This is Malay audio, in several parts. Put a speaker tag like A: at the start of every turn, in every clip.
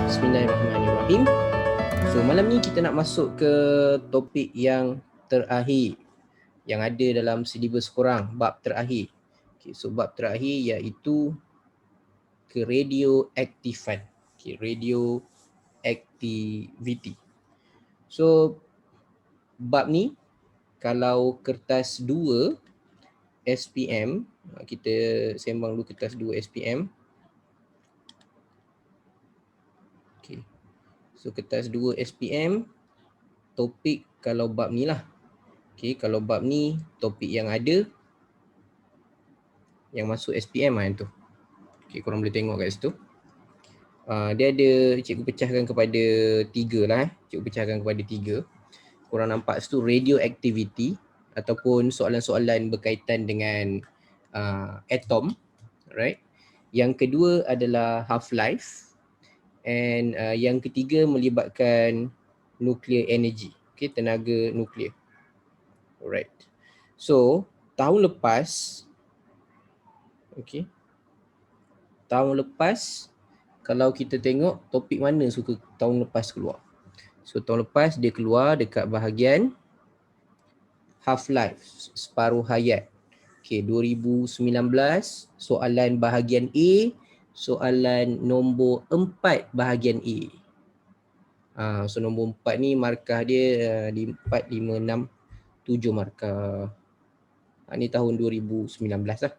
A: Bismillahirrahmanirrahim. So malam ni kita nak masuk ke topik yang terakhir yang ada dalam silibus korang, bab terakhir. Okay, so bab terakhir iaitu keradioaktifan. Okay, radioactivity. So bab ni kalau kertas 2 SPM, kita sembang dulu kertas 2 SPM. Okay. So kertas 2 SPM, topik kalau bab ni lah. Okay, kalau bab ni topik yang ada yang masuk SPM lah yang tu. Okay, korang boleh tengok kat situ. Dia ada, cikgu pecahkan kepada 3 lah. Cikgu pecahkan kepada 3. Korang nampak situ radioactivity ataupun soalan-soalan berkaitan dengan atom, right? Yang kedua adalah half-life, and yang ketiga melibatkan nuclear energy, okay, tenaga nuklear. Alright. So, tahun lepas, okay, tahun lepas kalau kita tengok topik mana suka tahun lepas keluar. So tahun lepas dia keluar dekat bahagian half-life, separuh hayat. Okay, 2019 soalan bahagian A, soalan nombor 4 bahagian A. So nombor 4 ni markah dia di 4, 5, 6, 7 markah. Ni tahun 2019 lah.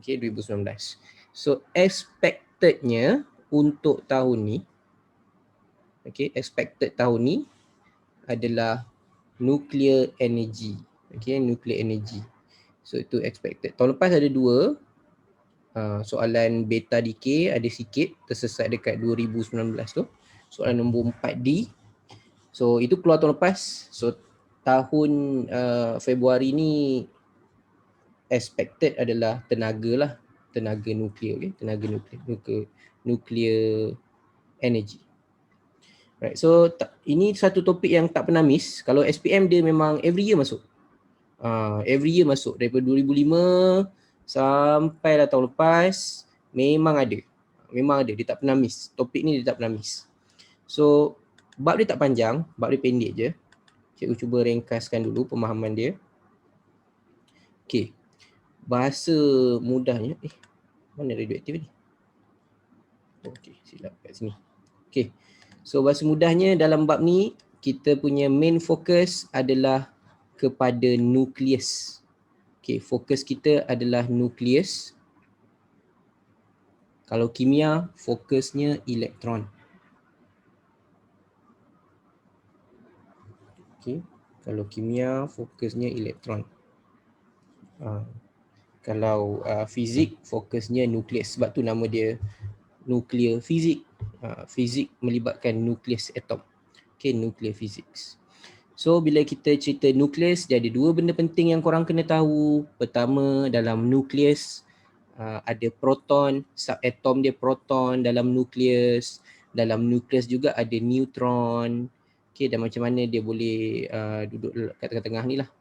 A: Okay, 2019. So expectednya untuk tahun ni, okay, expected tahun ni adalah nuclear energy. Okay, nuclear energy. So itu expected. Tahun lepas ada 2 soalan beta decay, ada sikit tersesat dekat 2019 tu. Soalan nombor 4D. So itu keluar tahun lepas. So tahun Februari ni expected adalah tenaga lah. Tenaga nuklear, okay? Tenaga nuklear. Nuclear energy. Right. So ini satu topik yang tak pernah miss. Kalau SPM dia memang every year masuk. Every year masuk. Daripada 2005 sampai lah tahun lepas memang ada. Memang ada. Dia tak pernah miss. Topik ni dia tak pernah miss. So bab dia tak panjang. Bab dia pendek je. Cikgu cuba ringkaskan dulu pemahaman dia. Okay. Bahasa mudahnya. Mana radioaktif ni? Okay, silap kat sini. Okay. So bahasa mudahnya dalam bab ni kita punya main fokus adalah kepada nukleus. Okay, fokus kita adalah nukleus. Kalau kimia, fokusnya elektron. Okay, kalau kimia, fokusnya elektron. Kalau fizik, fokusnya nukleus. Sebab tu nama dia nuklear fizik. Fizik melibatkan nukleus atom. Okay, nuclear physics. So bila kita cerita nukleus, dia ada 2 benda penting yang korang kena tahu. Pertama, dalam nukleus ada proton, subatom dia proton dalam nukleus. Dalam nukleus juga ada neutron. Okay, dan macam mana dia boleh duduk kat tengah-tengah ni lah.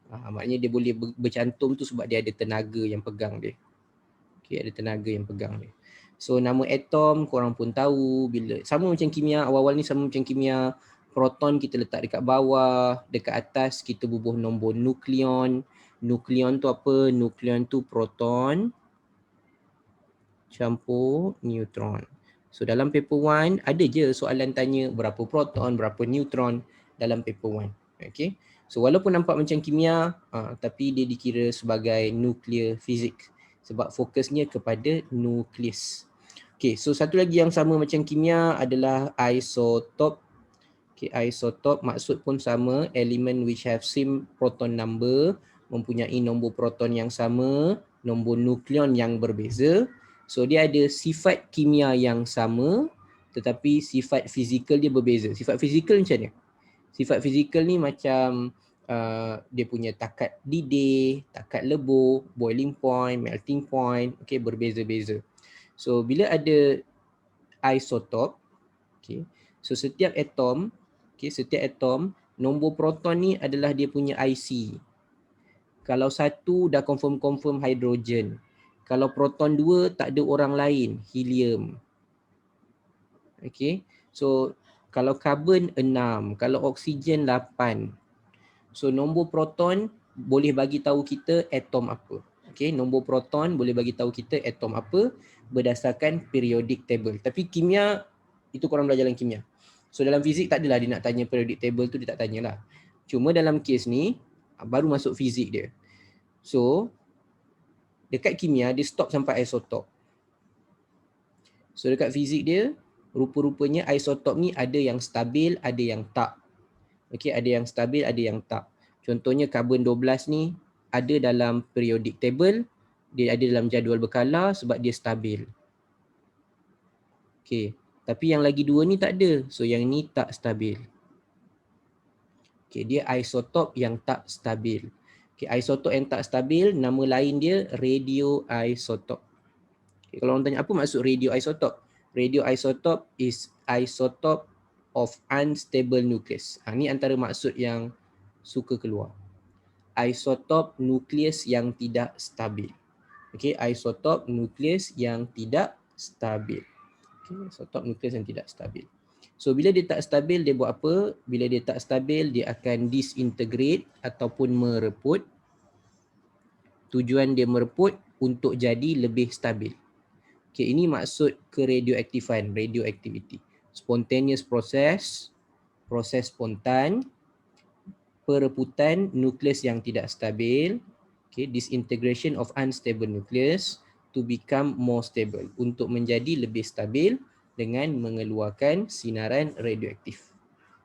A: Maknanya dia boleh bercantum tu sebab dia ada tenaga yang pegang dia. Okay, ada tenaga yang pegang dia. So nama atom korang pun tahu, bila sama macam kimia, awal-awal ni sama macam kimia. Proton kita letak dekat bawah, dekat atas kita bubuh nombor nukleon. Nukleon tu apa? Nukleon tu proton campur neutron. So dalam paper 1 ada je soalan tanya berapa proton, berapa neutron dalam paper 1. Okay. So walaupun nampak macam kimia, tapi dia dikira sebagai nuclear physics sebab fokusnya kepada nukleus. Okay, so satu lagi yang sama macam kimia adalah isotop. Okay, isotop maksud pun sama, element which have same proton number, mempunyai nombor proton yang sama, nombor nukleon yang berbeza. So dia ada sifat kimia yang sama tetapi sifat fizikal dia berbeza. Sifat fizikal macam ni. Sifat fizikal ni macam dia punya takat didih, takat lebur, boiling point, melting point, okay, berbeza-beza. So bila ada isotop, okay, so setiap atom, okay, setiap atom nombor proton ni adalah dia punya IC. Kalau satu dah confirm hidrogen. Kalau proton 2 tak ada orang lain, helium. Okay. So kalau karbon 6, kalau oksigen 8. So nombor proton boleh bagi tahu kita atom apa. Okay, nombor proton boleh bagi tahu kita atom apa berdasarkan periodic table. Tapi kimia, itu korang belajar dalam kimia. So dalam fizik tak adalah dia nak tanya periodic table tu, dia tak tanyalah. Cuma dalam kes ni baru masuk fizik dia. So dekat kimia dia stop sampai isotop. So dekat fizik dia rupa-rupanya isotop ni ada yang stabil, ada yang tak. Okay, ada yang stabil, ada yang tak. Contohnya karbon 12 ni ada dalam periodic table, dia ada dalam jadual berkala sebab dia stabil. Okay, tapi yang lagi dua ni tak ada. So yang ni tak stabil. Okay, dia isotop yang tak stabil. Okay, isotop yang tak stabil, nama lain dia radioisotop. Okay, kalau orang tanya apa maksud radioisotop? Radioisotop is isotope of unstable nucleus. Ni antara maksud yang suka keluar. Isotop nukleus yang tidak stabil. Okay, isotop nukleus yang tidak stabil. Okay, isotop nukleus yang tidak stabil. So bila dia tak stabil, dia buat apa? Bila dia tak stabil, dia akan disintegrate ataupun mereput. Tujuan dia mereput untuk jadi lebih stabil. Okay, ini maksud keradioaktifan, radioactivity. Spontaneous process, proses spontan, pereputan nukleus yang tidak stabil, okay, disintegration of unstable nucleus to become more stable, untuk menjadi lebih stabil dengan mengeluarkan sinaran radioaktif.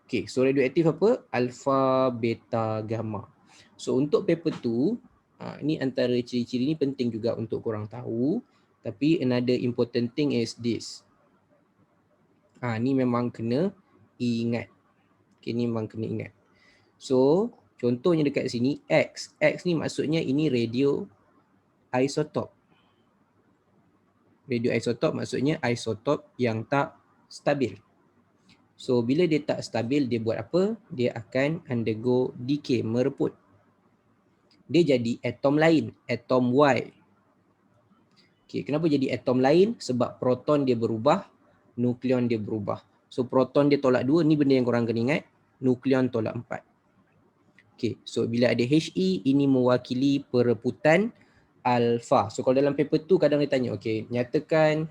A: Okay, so radioaktif apa? Alpha, beta, gamma. So untuk paper 2, ni antara ciri-ciri ni penting juga untuk korang tahu. Tapi another important thing is this. Ni memang kena ingat. Okay, ni memang kena ingat. So contohnya dekat sini X. X ni maksudnya ini radioisotop. Radioisotop maksudnya isotop yang tak stabil. So bila dia tak stabil, dia buat apa? Dia akan undergo decay, mereput. Dia jadi atom lain, atom Y. Okay, kenapa jadi atom lain? Sebab proton dia berubah, nukleon dia berubah. So proton dia tolak 2, ni benda yang korang kena ingat. Nukleon tolak 4. Okay, so bila ada He, ini mewakili pereputan alfa. So kalau dalam paper tu kadang dia tanya, okay, nyatakan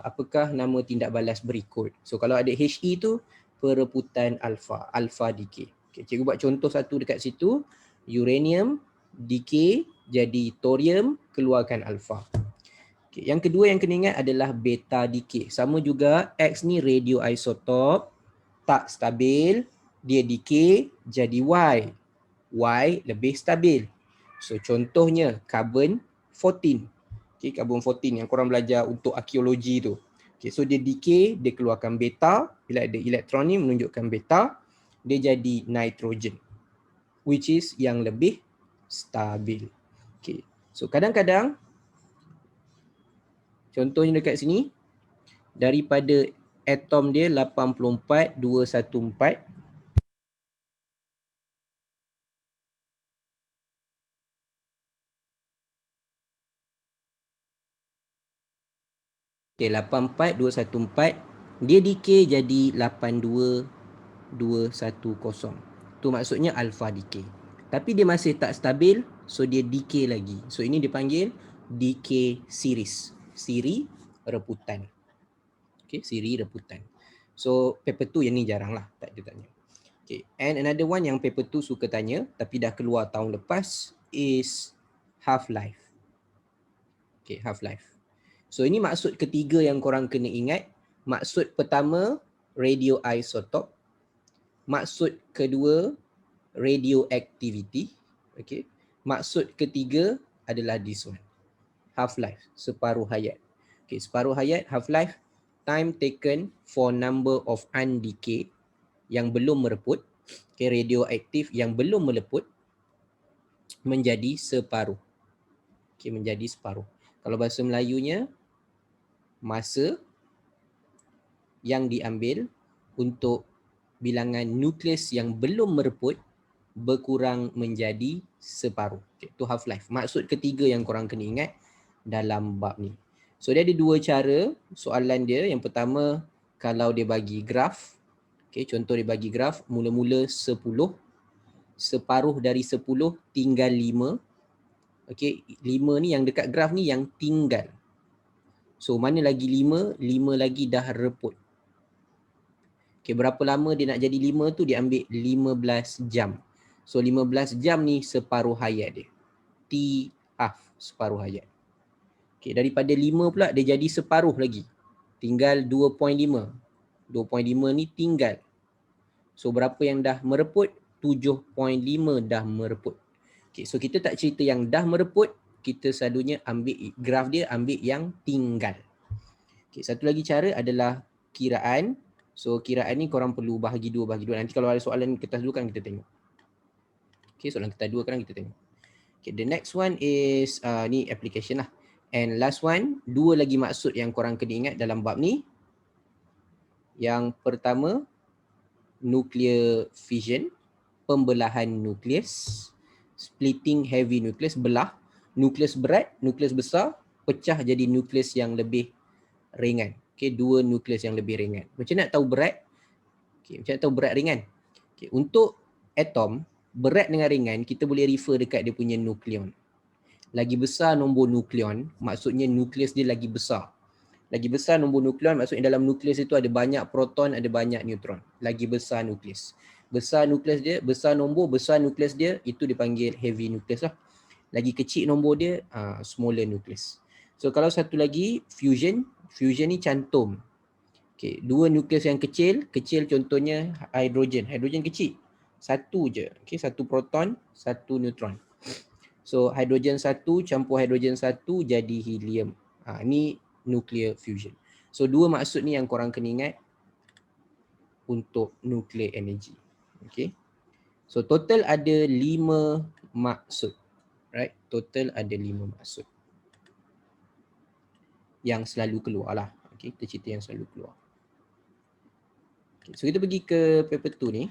A: apakah nama tindak balas berikut. So kalau ada He tu, pereputan alfa, alfa decay. Okay, cikgu buat contoh satu dekat situ. Uranium decay jadi thorium, keluarkan alfa. Okay, yang kedua yang kena ingat adalah beta decay. Sama juga, X ni radioisotop, tak stabil, dia decay jadi Y. Y lebih stabil. So contohnya carbon 14. Okay, carbon 14 yang korang belajar untuk arkeologi tu. Okay, so dia decay, dia keluarkan beta. Bila ada elektron ni menunjukkan beta, dia jadi nitrogen, which is yang lebih stabil. Okay, so kadang-kadang contohnya dekat sini, daripada atom dia 84, 214. Okay, 84, 214. Dia decay jadi 82, 210. Tu maksudnya alpha decay. Tapi dia masih tak stabil, so dia decay lagi. So ini dipanggil decay series. Siri reputan. Okay, siri reputan. So paper 2 yang ni jarang lah, tak dia tanya. Okay, and another one yang paper 2 suka tanya tapi dah keluar tahun lepas is half-life. Okay, half-life. So ini maksud ketiga yang korang kena ingat. Maksud pertama, radioisotop. Maksud kedua, radioactivity. Okay. Maksud ketiga adalah this one. Half-life, separuh hayat. Okay, separuh hayat, half-life, time taken for number of undecayed yang belum mereput. Okay, radioaktif yang belum meleput menjadi separuh. Okay, menjadi separuh. Kalau bahasa Melayunya, masa yang diambil untuk bilangan nukleus yang belum mereput berkurang menjadi separuh. Okay, itu half-life. Maksud ketiga yang korang kena ingat dalam bab ni. So dia ada dua cara soalan dia. Yang pertama, kalau dia bagi graf, contoh dia bagi graf mula-mula 10, separuh dari 10 tinggal 5. 5 ni yang dekat graf ni yang tinggal. So mana lagi 5? 5 lagi dah reput. Berapa lama dia nak jadi 5 tu? Dia ambil 15 jam. So 15 jam ni separuh hayat dia. T-half, separuh hayat. Daripada 5 pula dia jadi separuh lagi. Tinggal 2.5. 2.5 ni tinggal. So berapa yang dah mereput? 7.5 dah mereput. So kita tak cerita yang dah mereput, kita selalunya ambil graf dia, ambil yang tinggal. Satu lagi cara adalah kiraan. So kiraan ni korang perlu bahagi dua. Nanti kalau ada soalan kertas dua kan kita tengok. Soalan kertas dua kan kita tengok. The next one is ni application lah. And last one, dua lagi maksud yang korang kena ingat dalam bab ni. Yang pertama, nuclear fission, pembelahan nukleus. Splitting heavy nucleus, belah. Nukleus berat, nukleus besar, pecah jadi nukleus yang lebih ringan. Dua nukleus yang lebih ringan. Macam nak tahu berat? Macam nak tahu berat ringan? Untuk atom, berat dengan ringan, kita boleh refer dekat dia punya nukleon. Lagi besar nombor nukleon, maksudnya nukleus dia lagi besar. Lagi besar nombor nukleon, maksudnya dalam nukleus itu ada banyak proton, ada banyak neutron. Lagi besar nukleus. Besar nukleus dia, besar nombor, besar nukleus dia, itu dipanggil heavy nukleus lah. Lagi kecil nombor dia, smaller nukleus. So kalau satu lagi, fusion. Fusion ni cantum. Dua nukleus yang kecil contohnya hidrogen. Hidrogen kecil. Satu je. Satu proton, satu neutron. So hidrogen satu campur hidrogen satu jadi helium. Ni nuclear fusion. So dua maksud ni yang korang kena ingat untuk nuclear energy. So total ada 5 maksud. Right? Total ada 5 maksud. Yang selalu keluar lah. Kita cerita yang selalu keluar. So kita pergi ke paper 2 ni.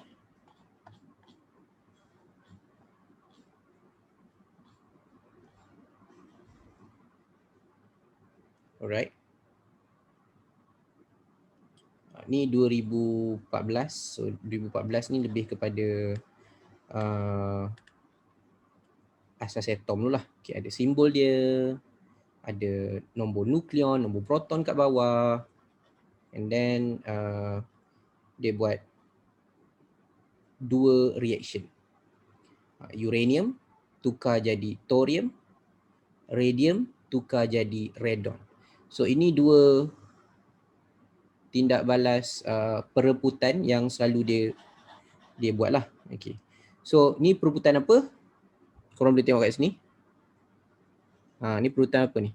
A: Alright. Ni 2014. So 2014 ni lebih kepada asas atom dulu lah. Ada simbol dia, ada nombor nukleon, nombor proton kat bawah, and then dia buat dua reaction. Uranium tukar jadi thorium, radium tukar jadi radon. So ini dua tindak balas perebutan yang selalu dia buat lah. So ni perebutan apa? Korang boleh tengok kat sini. Ni perebutan apa ni?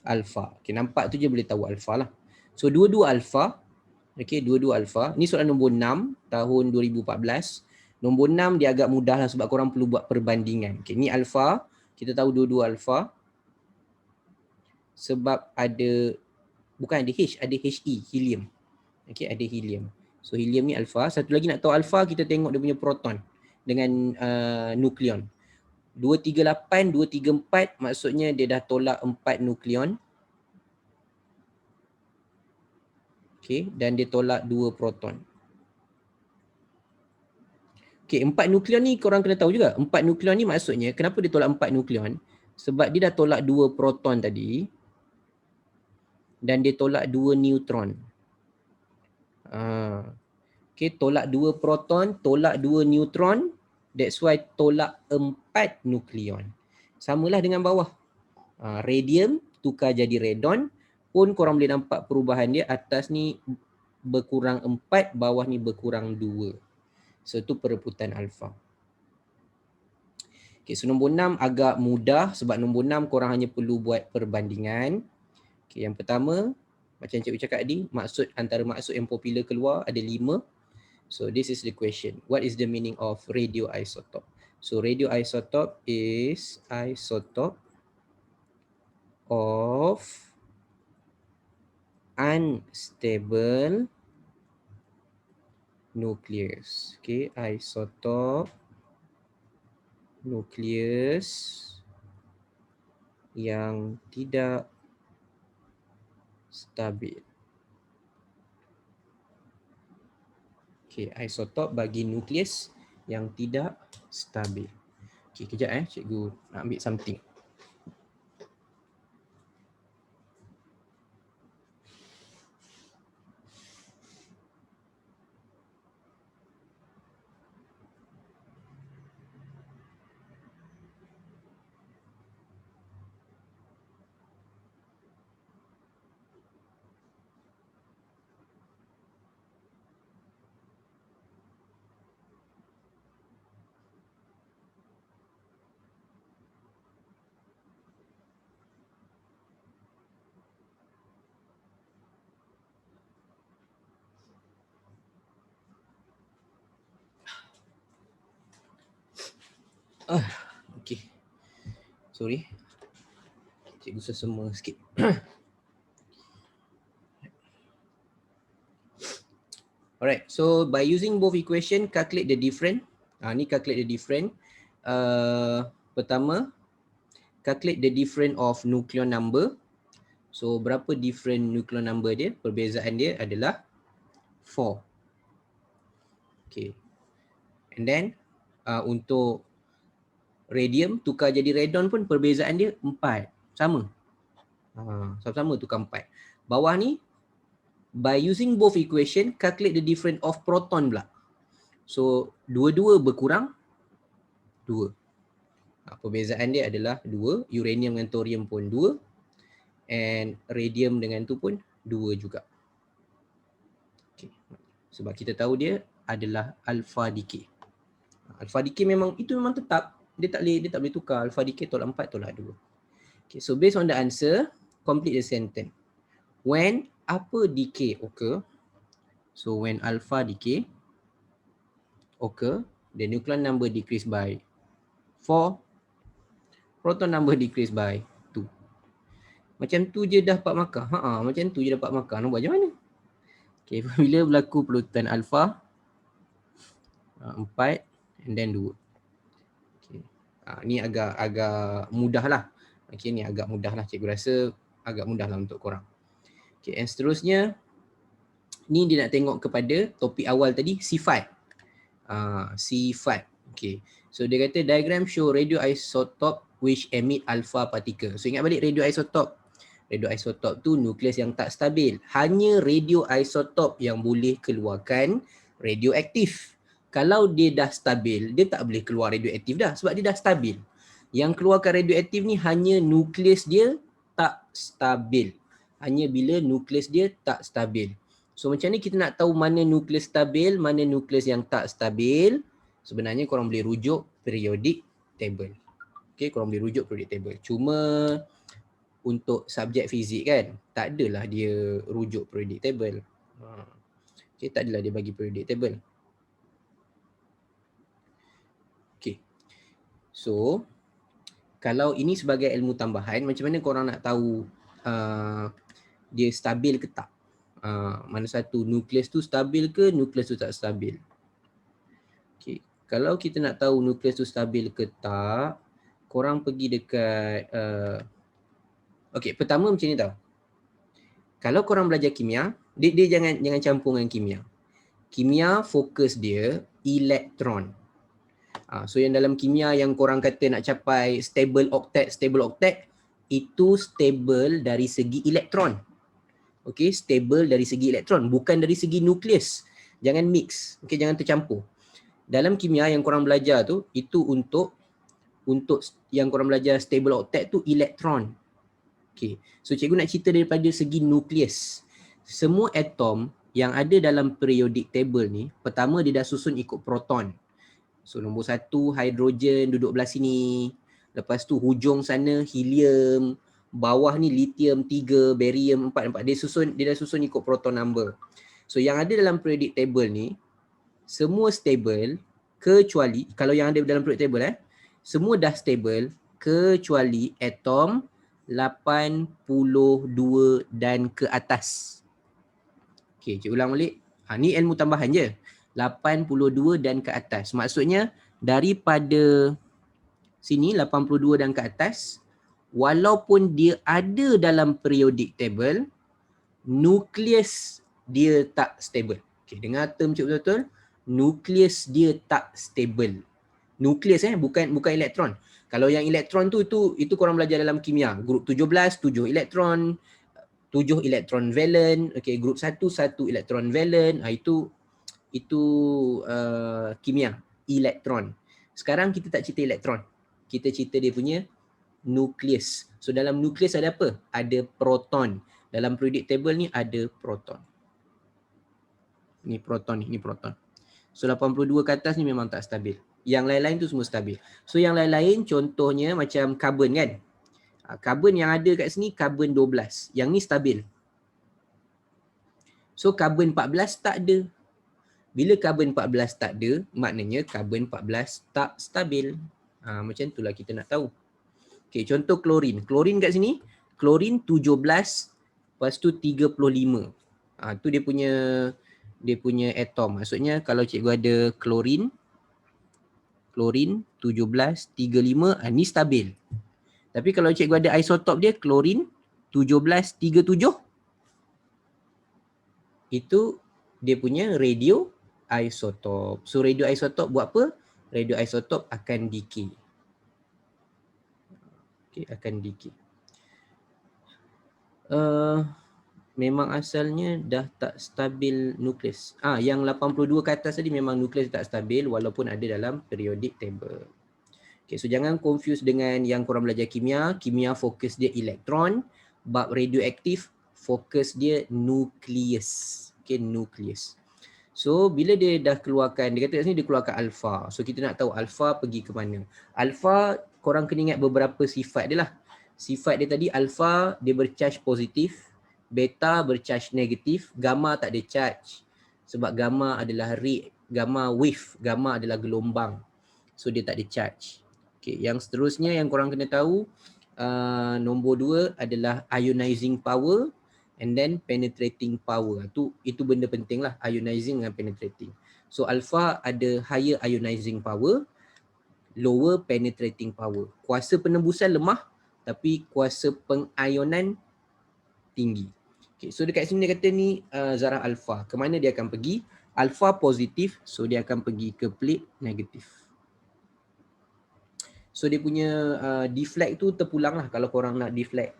A: Alpha. Nampak tu je boleh tahu alpha lah. So dua-dua alpha. Dua-dua alpha. Ni soalan nombor 6 tahun 2014. Nombor 6 dia agak mudah lah sebab korang perlu buat perbandingan. Ni alpha. Kita tahu dua-dua alpha. Sebab ada, bukan ada H, ada He, helium. Ada helium. So helium ni alpha. Satu lagi nak tahu alpha, kita tengok dia punya proton dengan nukleon. 238, 234 maksudnya dia dah tolak 4 nukleon. Dan dia tolak 2 proton. 4 nukleon ni korang kena tahu juga. 4 nukleon ni maksudnya kenapa dia tolak 4 nukleon? Sebab dia dah tolak 2 proton tadi dan dia tolak 2 neutron. Tolak 2 proton, tolak 2 neutron. That's why tolak 4 nukleon. Samalah dengan bawah. Radium tukar jadi radon. Pun korang boleh nampak perubahan dia. Atas ni berkurang 4, bawah ni berkurang 2. So itu perebutan alpha. So nombor 6 agak mudah sebab nombor 6 korang hanya perlu buat perbandingan. Yang pertama, macam cikgu cakap tadi, antara maksud yang popular keluar ada 5. So this is the question. What is the meaning of radioisotope? So radioisotope is isotope of unstable nucleus. Isotope nukleus yang tidak stabil. Okay, isotop bagi nukleus yang tidak stabil. Okay, kejap cikgu nak ambil something. Okay, sorry, cikgu sesama sikit. Alright, so by using both equation, calculate the difference. Ni calculate the difference. Pertama, calculate the difference of nucleon number. So berapa different nucleon number dia? Perbezaan dia adalah 4. Okay. And then untuk radium tukar jadi radon pun perbezaan dia 4. Sama. Sama-sama tukar 4. Bawah ni, by using both equation, calculate the difference of proton pula. So dua-dua berkurang 2. Perbezaan dia adalah 2. Uranium dengan thorium pun 2. And radium dengan tu pun 2 juga. Okay. Sebab kita tahu dia adalah alpha decay. Alpha decay memang tetap. Dia tak boleh tukar. Alpha decay tolak 4 tolak 2. Okay, so based on the answer, complete the sentence. When upper decay occur, so when alpha decay occur, the nucleon number decrease by 4, proton number decrease by 2. Macam tu je dapat markah. Macam tu je dapat markah. Nak buat macam mana? Okay, bila berlaku polutan alpha 4 and then 2. Okay. Ni agak mudah lah. Okay, ni agak mudah lah. Cikgu rasa agak mudah lah untuk korang. Okay, and seterusnya, ni dia nak tengok kepada topik awal tadi, C5. C5. Okay. So dia kata diagram show radioisotope which emit alpha particle. So ingat balik radioisotope. Radioisotope tu nukleus yang tak stabil. Hanya radioisotope yang boleh keluarkan radioaktif. Kalau dia dah stabil, dia tak boleh keluar radioaktif dah sebab dia dah stabil. Yang keluarkan radioaktif ni hanya nukleus dia tak stabil. Hanya bila nukleus dia tak stabil. So macam ni kita nak tahu mana nukleus stabil, mana nukleus yang tak stabil. Sebenarnya korang boleh rujuk periodic table. Okay, korang boleh rujuk periodic table. Cuma untuk subjek fizik kan, tak adalah dia rujuk periodic table. Okay, tak adalah dia bagi periodic table. Okay. So, kalau ini sebagai ilmu tambahan, macam mana korang nak tahu dia stabil ke tak? Mana satu, nukleus tu stabil ke nukleus tu tak stabil? Okay. Kalau kita nak tahu nukleus tu stabil ke tak, korang pergi dekat okay, pertama macam ni tau. Kalau korang belajar kimia, dia jangan campur dengan kimia. Kimia fokus dia elektron. So yang dalam kimia yang korang kata nak capai stable octet, itu stable dari segi elektron. Okay, stable dari segi elektron, bukan dari segi nukleus. Jangan mix, okay, jangan tercampur. Dalam kimia yang korang belajar tu, itu untuk yang korang belajar stable octet tu elektron. Okay, so cikgu nak cerita daripada segi nukleus. Semua atom yang ada dalam periodic table ni, pertama dia dah susun ikut proton. So nombor 1 hidrogen duduk belah sini. Lepas tu hujung sana helium, bawah ni lithium 3, barium 4. Dia dah susun ikut proton number. So yang ada dalam periodic table ni semua stable kecuali, kalau yang ada dalam periodic table semua dah stable kecuali atom 82 dan ke atas. Okay, cikgu ulang balik. Ni ilmu tambahan je. 82 dan ke atas. Maksudnya daripada sini 82 dan ke atas, walaupun dia ada dalam periodic table, nukleus dia tak stable. Okay, dengar term cikgu betul-betul. nukleus dia tak stable. Nukleus bukan elektron. Kalau yang elektron tu itu korang belajar dalam kimia. Grup 17, 7 elektron, 7 elektron valent, okey, grup 1 1 elektron valent. Itu kimia, elektron. Sekarang kita tak cerita elektron. Kita cerita dia punya nukleus. So dalam nukleus ada apa? Ada proton. Dalam periodic table ni ada proton. Ni proton ni proton. So 82 ke atas ni memang tak stabil. Yang lain-lain tu semua stabil. So yang lain-lain contohnya macam karbon kan. Karbon yang ada kat sini karbon 12. Yang ni stabil. So karbon 14 tak ada. Bila karbon 14 tak ada, maknanya karbon 14 tak stabil. Macam itulah kita nak tahu. Okay, contoh klorin. Klorin kat sini, klorin 17, lepas tu 35. Tu dia punya atom. Maksudnya kalau cikgu ada klorin 17, 35, ni stabil. Tapi kalau cikgu ada isotop dia, klorin 17, 37, itu dia punya radioisotop. So radioisotop buat apa? Radioisotop akan decay. Okay, akan decay. Memang asalnya dah tak stabil nukleus. Yang 82 ke atas tadi memang nukleus tak stabil walaupun ada dalam periodic table. Okay, so jangan confuse dengan yang korang belajar kimia. Kimia fokus dia elektron, bab radioaktif fokus dia nukleus. Okay, nukleus. So bila dia dah keluarkan, dia kata kat sini dia keluarkan alfa. So kita nak tahu alfa pergi ke mana. Alfa korang kena ingat beberapa sifat dia lah. Sifat dia tadi alfa dia bercharge positif, beta bercharge negatif, gamma tak ada charge. Sebab gamma adalah ray, gamma wave, gamma adalah gelombang. So dia tak ada charge. Okay, yang seterusnya yang korang kena tahu, nombor 2 adalah ionizing power and then penetrating power. Itu benda penting lah, ionizing dengan penetrating. So alpha ada higher ionizing power, lower penetrating power. Kuasa penembusan lemah tapi kuasa pengionan tinggi. Okay, so dekat sini dia kata ni zarah alpha. Ke mana dia akan pergi? Alpha positif, so dia akan pergi ke plate negatif. So dia punya deflect tu terpulang lah kalau korang nak deflect.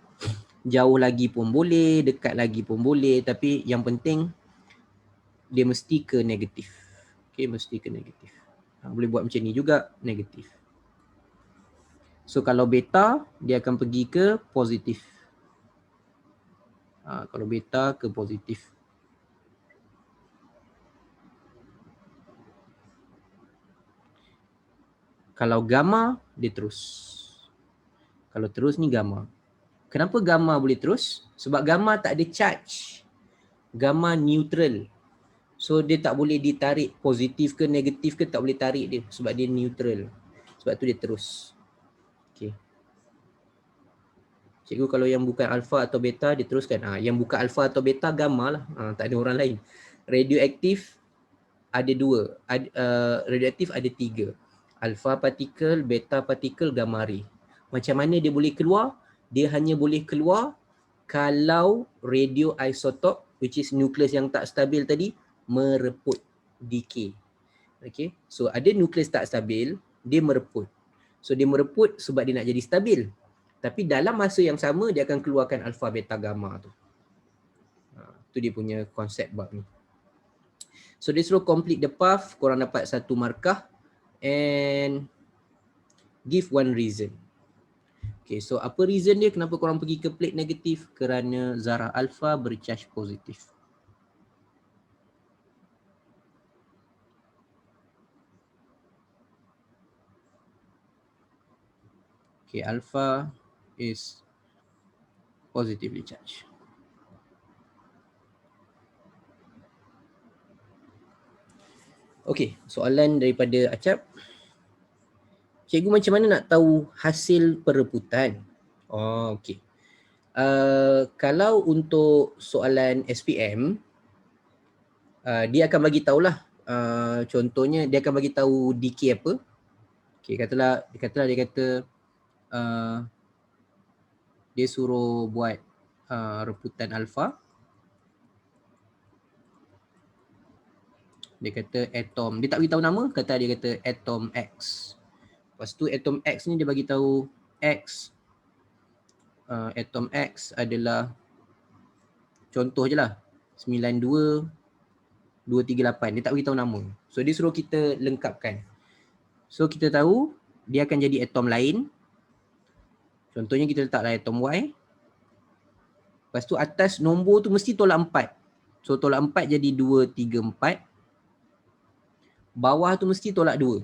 A: Jauh lagi pun boleh, dekat lagi pun boleh, tapi yang penting dia mesti ke negatif. Okay, mesti ke negatif. Boleh buat macam ni juga, negatif. So kalau beta, dia akan pergi ke positif. Kalau beta ke positif. Kalau gamma, dia terus. Kalau terus ni gamma. Kenapa gamma boleh terus? Sebab gamma tak ada charge. Gamma neutral. So dia tak boleh ditarik positif ke negatif ke, tak boleh tarik dia sebab dia neutral. Sebab tu dia terus. Okay. Cikgu kalau yang bukan alpha atau beta dia teruskan. Yang bukan alpha atau beta gamma lah. Tak ada orang lain. Radioaktif ada 2. Radioaktif ada 3. Alpha particle, beta particle, gamma ray. Macam mana dia boleh keluar? Dia hanya boleh keluar kalau radioisotop, which is nukleus yang tak stabil tadi, mereput, decay. Okay, so ada nukleus tak stabil, dia mereput. So dia mereput sebab dia nak jadi stabil. Tapi dalam masa yang sama dia akan keluarkan alpha, beta, gamma tu. Tu dia punya konsep bab ni. So dia suruh complete the path, korang dapat 1 markah and give 1 reason. Okay, so apa reason dia kenapa korang pergi ke plate negatif? Kerana zarah alpha bercharge positif. Okay, alpha is positively charged. Okay, soalan daripada Acap. Cikgu macam mana nak tahu hasil perebutan? Oh, okay. Kalau untuk soalan SPM, dia akan bagi tahulah. Contohnya dia akan bagi tahu decay apa. Okay, katalah dia kata dia suruh buat reputan alpha. Dia kata atom, dia tak beritahu nama, dia kata atom X. Lepas tu atom X ni dia bagi tahu X, atom X adalah contoh je lah 92238. Dia tak beritahu nama. So dia suruh kita lengkapkan. So kita tahu dia akan jadi atom lain. Contohnya kita letaklah atom Y. Lepas tu atas nombor tu mesti tolak 4. So tolak 4 jadi 234. Bawah tu mesti tolak 2.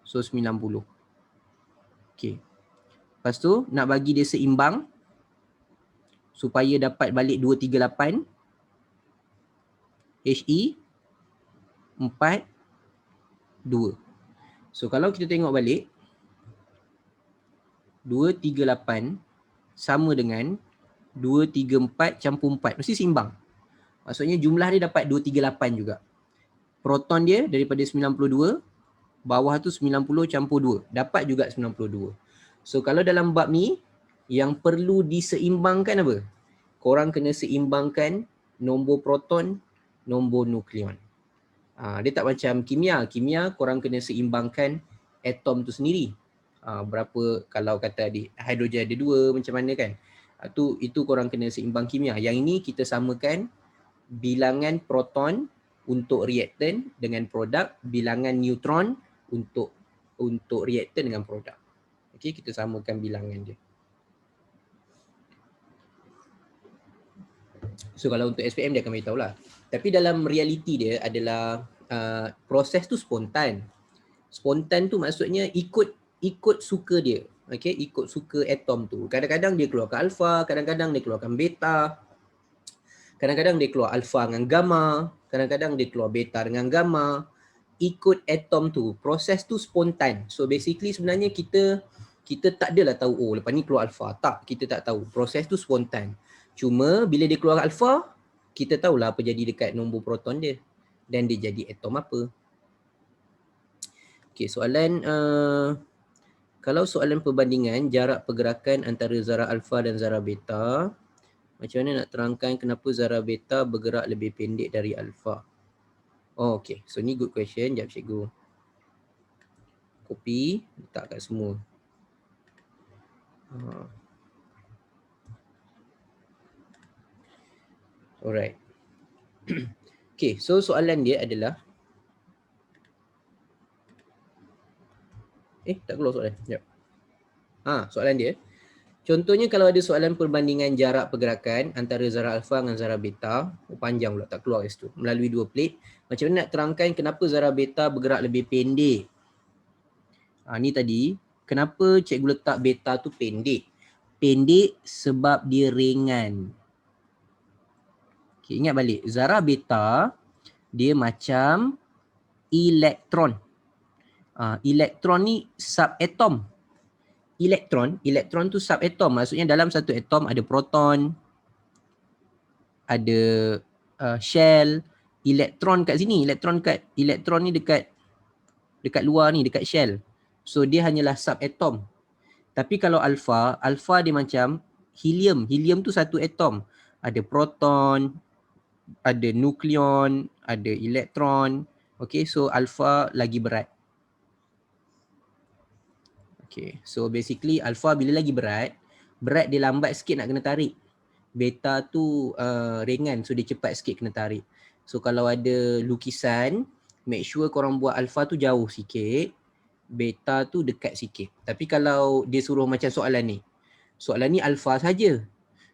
A: So 90. Okay. Lepas tu nak bagi dia seimbang supaya dapat balik 238. He 4 2. So kalau kita tengok balik 238 sama dengan 234 campur 4. Mesti seimbang. Maksudnya jumlah dia dapat 238 juga. Proton dia daripada 92, bawah tu 90 campur 2. Dapat juga 92. So kalau dalam bab ni, yang perlu diseimbangkan apa? Korang kena seimbangkan nombor proton, nombor nukleon. Dia tak macam kimia. Kimia korang kena seimbangkan atom tu sendiri. Berapa, kalau kata hidrogen ada 2 macam mana kan. Itu korang kena seimbang kimia. Yang ini kita samakan bilangan proton untuk reaktan dengan produk, bilangan neutron untuk reaktan dengan produk. Okey, kita samakan bilangan dia. So kalau untuk SPM dia akan beritahu lah. Tapi dalam realiti dia adalah proses tu spontan. Spontan tu maksudnya ikut suka dia. Okay, ikut suka atom tu. Kadang-kadang dia keluarkan alpha, kadang-kadang dia keluarkan beta. Kadang-kadang dia keluar alpha dengan gamma, kadang-kadang dia keluar beta dengan gamma. Ikut atom tu, proses tu spontan. So basically sebenarnya kita tak adalah tahu, oh lepas ni keluar alpha. Tak, kita tak tahu. Proses tu spontan. Cuma bila dia keluar alpha, kita tahulah apa jadi dekat nombor proton dia. Dan dia jadi atom apa. Okay, soalan kalau soalan perbandingan jarak pergerakan antara zarah alpha dan zarah beta, macam mana nak terangkan kenapa zarah beta bergerak lebih pendek dari alpha? Oh, okay. So ni good question. Sekejap cikgu copy, letak kat semua. Alright. Okay, so soalan dia adalah tak keluar soalan. Sekejap. Soalan dia. Contohnya kalau ada soalan perbandingan jarak pergerakan antara zarah alpha dengan zarah beta, panjang pula tak keluar kat situ, melalui 2 plate. Macam mana nak terangkan kenapa zarah beta bergerak lebih pendek? Ni tadi, kenapa cikgu letak beta tu pendek? Pendek sebab dia ringan. Okay, ingat balik, zarah beta dia macam elektron. Elektron ni subatom. Elektron tu subatom. Maksudnya dalam satu atom ada proton, ada shell, elektron kat sini. Elektron ni dekat luar ni, dekat shell. So dia hanyalah subatom. Tapi kalau alpha dia macam helium. Helium tu satu atom. Ada proton, ada nukleon, ada elektron. Okay, so alpha lagi berat. Okay, so basically alpha bila lagi berat dia lambat sikit nak kena tarik. Beta tu ringan, so dia cepat sikit kena tarik. So kalau ada lukisan, make sure korang buat alpha tu jauh sikit, beta tu dekat sikit. Tapi kalau dia suruh macam soalan ni alpha saja.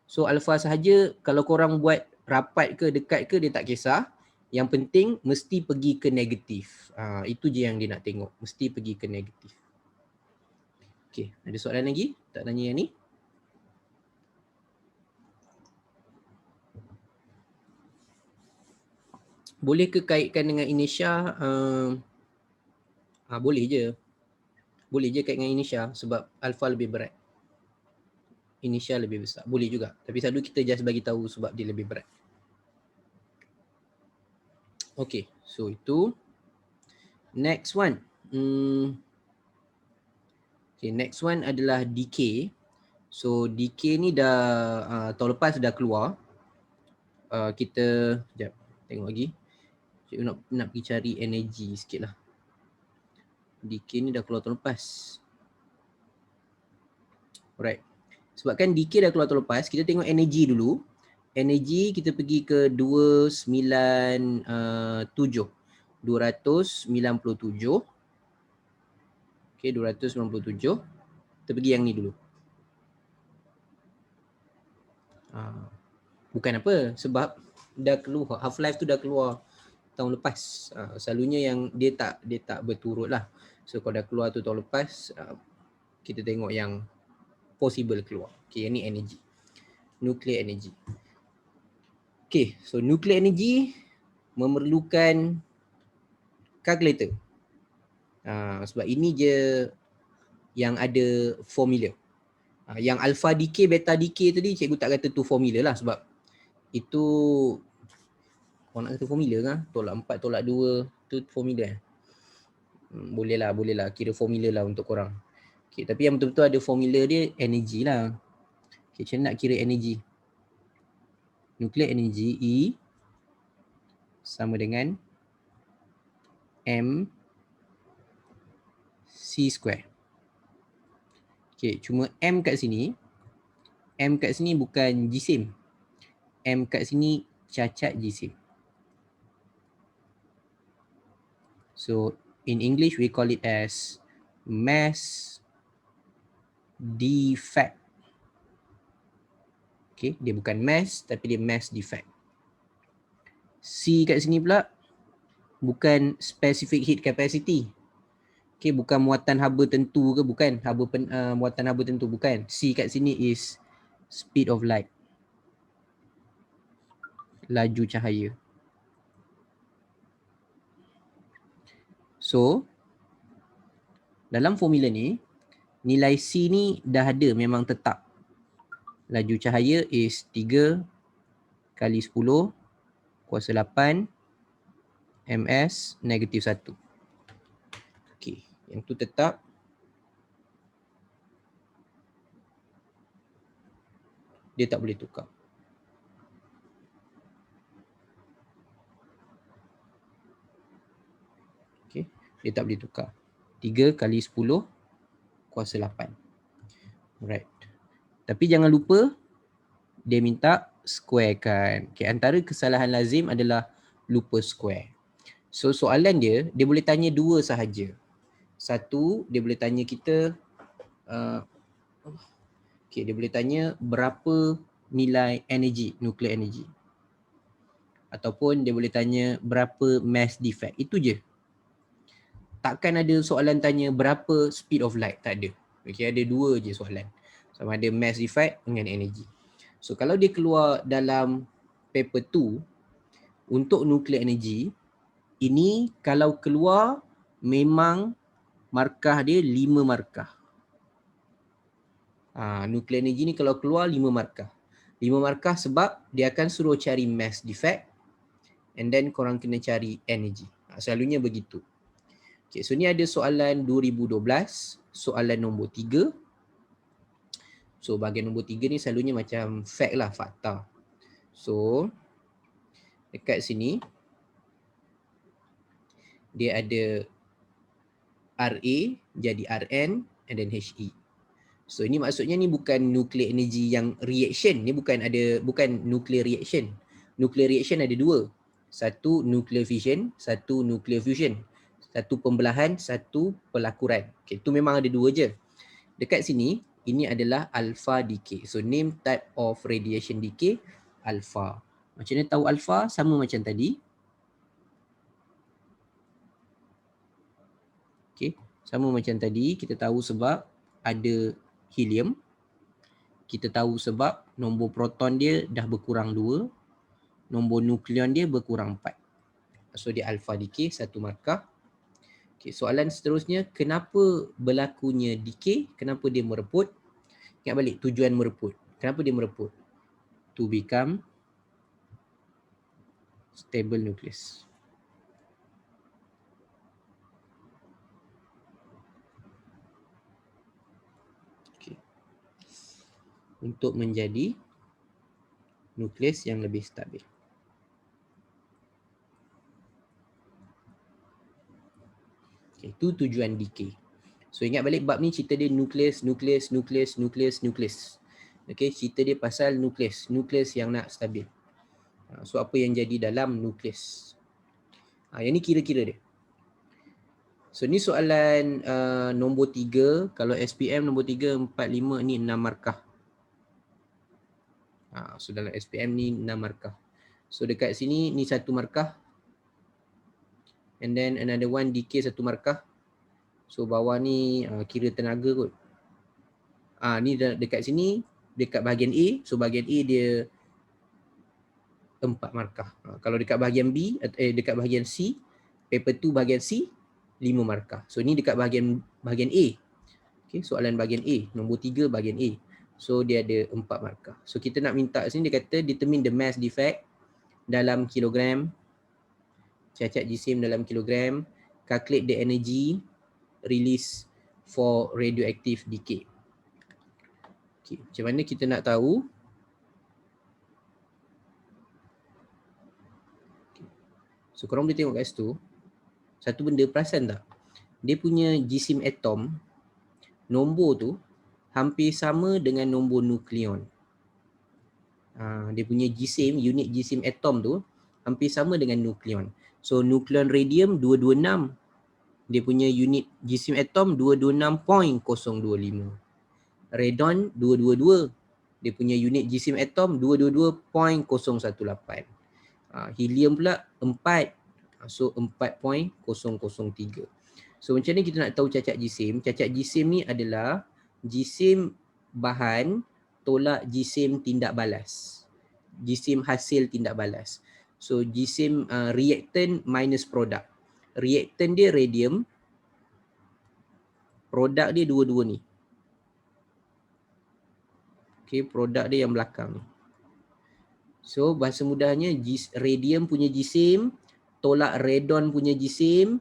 A: So alpha sahaja, kalau korang buat rapat ke dekat ke dia tak kisah. Yang penting mesti pergi ke negatif. Itu je yang dia nak tengok, mesti pergi ke negatif. Okay, ada soalan lagi? Tak tanya yang ni? Boleh ke kaitkan dengan Indonesia? Boleh je. Boleh je kaitkan dengan Indonesia sebab alpha lebih berat. Indonesia lebih besar. Boleh juga. Tapi selalu kita just bagi tahu sebab dia lebih berat. Okay, so itu. Next one. Okay, next one adalah decay. So decay ni dah tahun lepas dah keluar. Kita sekejap tengok lagi. Cikgu nak pergi cari energi sikit lah. Decay ni dah keluar tahun lepas. Alright. Sebabkan decay dah keluar tahun lepas, kita tengok energi dulu. Energi kita pergi ke 297. 297. Okay, 297. Kita pergi yang ni dulu. Bukan apa, sebab dah keluar, half-life tu dah keluar tahun lepas. Selalunya yang dia tak berturut lah. So kalau dah keluar tu tahun lepas, kita tengok yang possible keluar. Okay, yang ni energy. Nuclear energy. Okay, so nuclear energy memerlukan calculator. Sebab ini je yang ada formula. Yang alpha decay, beta decay tadi cikgu tak kata tu formula lah, sebab itu korang nak kata formula kan? Tolak 4, tolak 2 tu formula boleh lah kira formula lah untuk korang. Okay, tapi yang betul-betul ada formula dia energy lah. Okay, macam nak kira energy? Nuclear energy E sama dengan M C square. Okay, cuma M kat sini bukan jisim. M kat sini cacat jisim. So in English we call it as mass defect. Okay, dia bukan mass tapi dia mass defect. C kat sini pula bukan specific heat capacity. Okay, bukan muatan haba tentu ke, bukan. Muatan haba tentu, bukan. C kat sini is speed of light. Laju cahaya. So, dalam formula ni, nilai C ni dah ada, memang tetap. Laju cahaya is 3 kali 10 kuasa 8 ms negatif 1. Okay, yang tu tetap. Dia tak boleh tukar. Okay, dia tak boleh tukar. 3 kali 10 kuasa 8. Alright. Tapi jangan lupa, dia minta squarekan. Okay, antara kesalahan lazim adalah lupa square. So soalan dia boleh tanya dua sahaja. Satu, dia boleh tanya kita, dia boleh tanya berapa nilai energi, nuclear energy. Ataupun dia boleh tanya berapa mass defect. Itu je. Takkan ada soalan tanya berapa speed of light. Tak ada. Okay, ada dua je soalan. Sama ada mass defect dengan energy. So kalau dia keluar dalam paper 2 untuk nuclear energy, ini kalau keluar memang markah dia 5 markah. Nuclear energy ni kalau keluar 5 markah. 5 markah sebab dia akan suruh cari mass defect and then korang kena cari energy. Selalunya begitu. Okay, so ni ada soalan 2012, soalan nombor 3. So bahagian nombor 3 ni selalunya macam fact lah, fakta. So dekat sini dia ada RA jadi RN and then HE. So ini maksudnya ni bukan nuclear energy yang reaction. Ni bukan nuclear reaction. Nuclear reaction ada dua. Satu nuclear fission, satu nuclear fusion. Satu pembelahan, satu pelakuran. Okay, itu memang ada dua je. Dekat sini, ini adalah alpha decay. So name type of radiation decay, alpha. Macam mana tahu alpha? Sama macam tadi. Okay, sama macam tadi. Kita tahu sebab ada helium. Kita tahu sebab nombor proton dia dah berkurang 2. Nombor nukleon dia berkurang 4. So dia alpha decay, satu markah. Okay, soalan seterusnya, kenapa berlakunya decay? Kenapa dia mereput? Ingat balik tujuan mereput. Kenapa dia mereput? To become stable nucleus. Okay. Untuk menjadi nukleus yang lebih stabil. Okay, itu tujuan decay. So ingat balik bab ni cerita dia nukleus. Okay, cerita dia pasal nukleus yang nak stabil. So apa yang jadi dalam nukleus. Yang ni kira-kira dia. So ni soalan nombor 3. Kalau SPM nombor 3, 4, 5 ni 6 markah. So dalam SPM ni 6 markah. So dekat sini ni 1 markah. And then another one decay 1 markah. So bawah ni kira tenaga kot. Ni dekat sini, dekat bahagian A. So bahagian A dia 4 markah. Kalau dekat bahagian B, dekat bahagian C, paper 2 bahagian C, 5 markah. So ni dekat bahagian A. Okay, soalan bahagian A. Nombor 3 bahagian A. So dia ada 4 markah. So kita nak minta sini dia kata determine the mass defect dalam kilogram. Cacat jisim dalam kilogram. Calculate the energy release for radioactive decay. Okay, macam mana kita nak tahu? Okay. So korang boleh tengok kat situ. Satu benda, perasan tak? Dia punya jisim atom, nombor tu hampir sama dengan nombor nukleon. Dia punya jisim, unit jisim atom tu hampir sama dengan nukleon. So nukleon radium 226. Dia punya unit jisim atom 226.025. Radon 222. Dia punya unit jisim atom 222.018. Helium pula 4. So 4.003. So macam mana kita nak tahu cacat jisim? Cacat jisim ni adalah jisim bahan tolak jisim tindak balas. Jisim hasil tindak balas. So jisim reactant minus produk. Reactant dia radium, produk dia dua-dua ni. Okay, produk dia yang belakang ni. So bahasa mudahnya radium punya jisim tolak radon punya jisim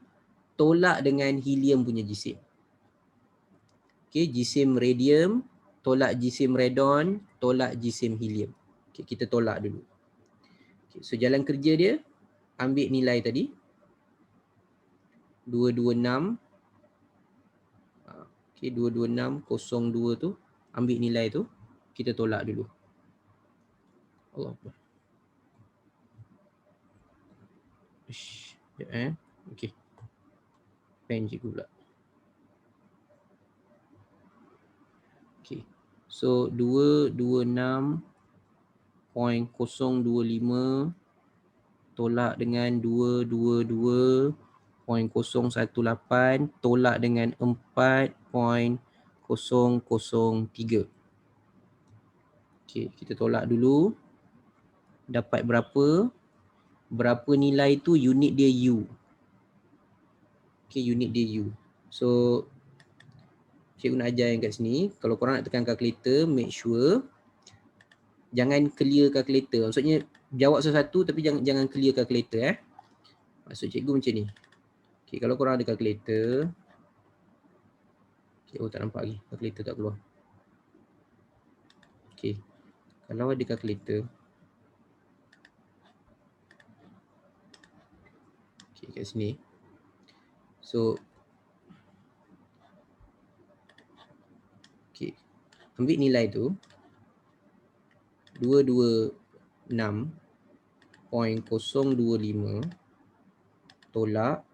A: tolak dengan helium punya jisim. Okay, jisim radium tolak jisim radon tolak jisim helium. Okay, kita tolak dulu. Okay, so jalan kerja dia, ambil nilai tadi 226. Okay, 226.02 tu, ambil nilai tu, kita tolak dulu. Allah Akbar. Sekejap Okay. Pen cikgu pula. Okay. So 226.025 tolak dengan 222.018 tolak dengan 4.003. Okay, kita tolak dulu. Dapat berapa? Berapa nilai tu unit dia U. Okay, unit dia U. So cikgu nak ajar yang kat sini, kalau korang nak tekan calculator, make sure jangan clear calculator. Maksudnya jawab sesuatu tapi jangan clear calculator. Maksud cikgu macam ni. Okay, kalau korang ada calculator. Okay, tak nampak lagi. Calculator tak keluar. Okay, kalau ada calculator. Okay, kat sini. So, okay, ambil nilai tu 226.025 tolak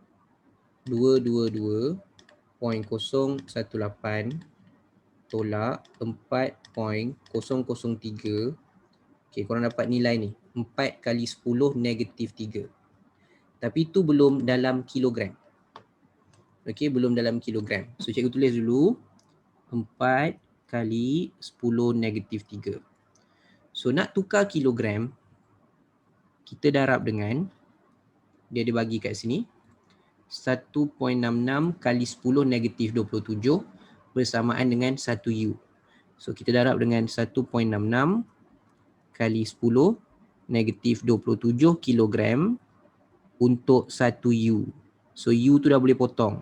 A: 222.018 tolak 4.003. Okay, korang dapat nilai ni 4 kali 10 negatif 3. Tapi itu belum dalam kilogram. Okay, belum dalam kilogram. So cikgu tulis dulu 4 kali 10 negatif 3. So nak tukar kilogram, kita darab dengan, dia ada bagi kat sini, 1.66 kali 10 negatif 27 bersamaan dengan 1 U. So kita darab dengan 1.66 kali 10 negatif 27 kilogram untuk 1 U. So U tu dah boleh potong.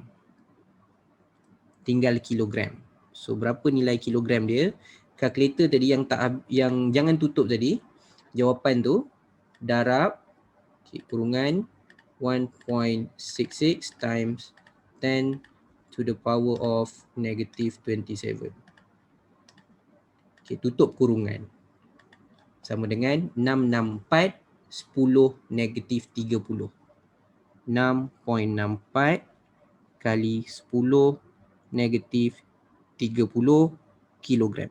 A: Tinggal kilogram. So berapa nilai kilogram dia? Kalkulator tadi yang jangan tutup tadi, jawapan tu darab kurungan 1.66 times 10 to the power of negative 27. Okay, tutup kurungan. Sama dengan 664 10 negatif 30. 6.64 kali 10 negatif 30 kilogram.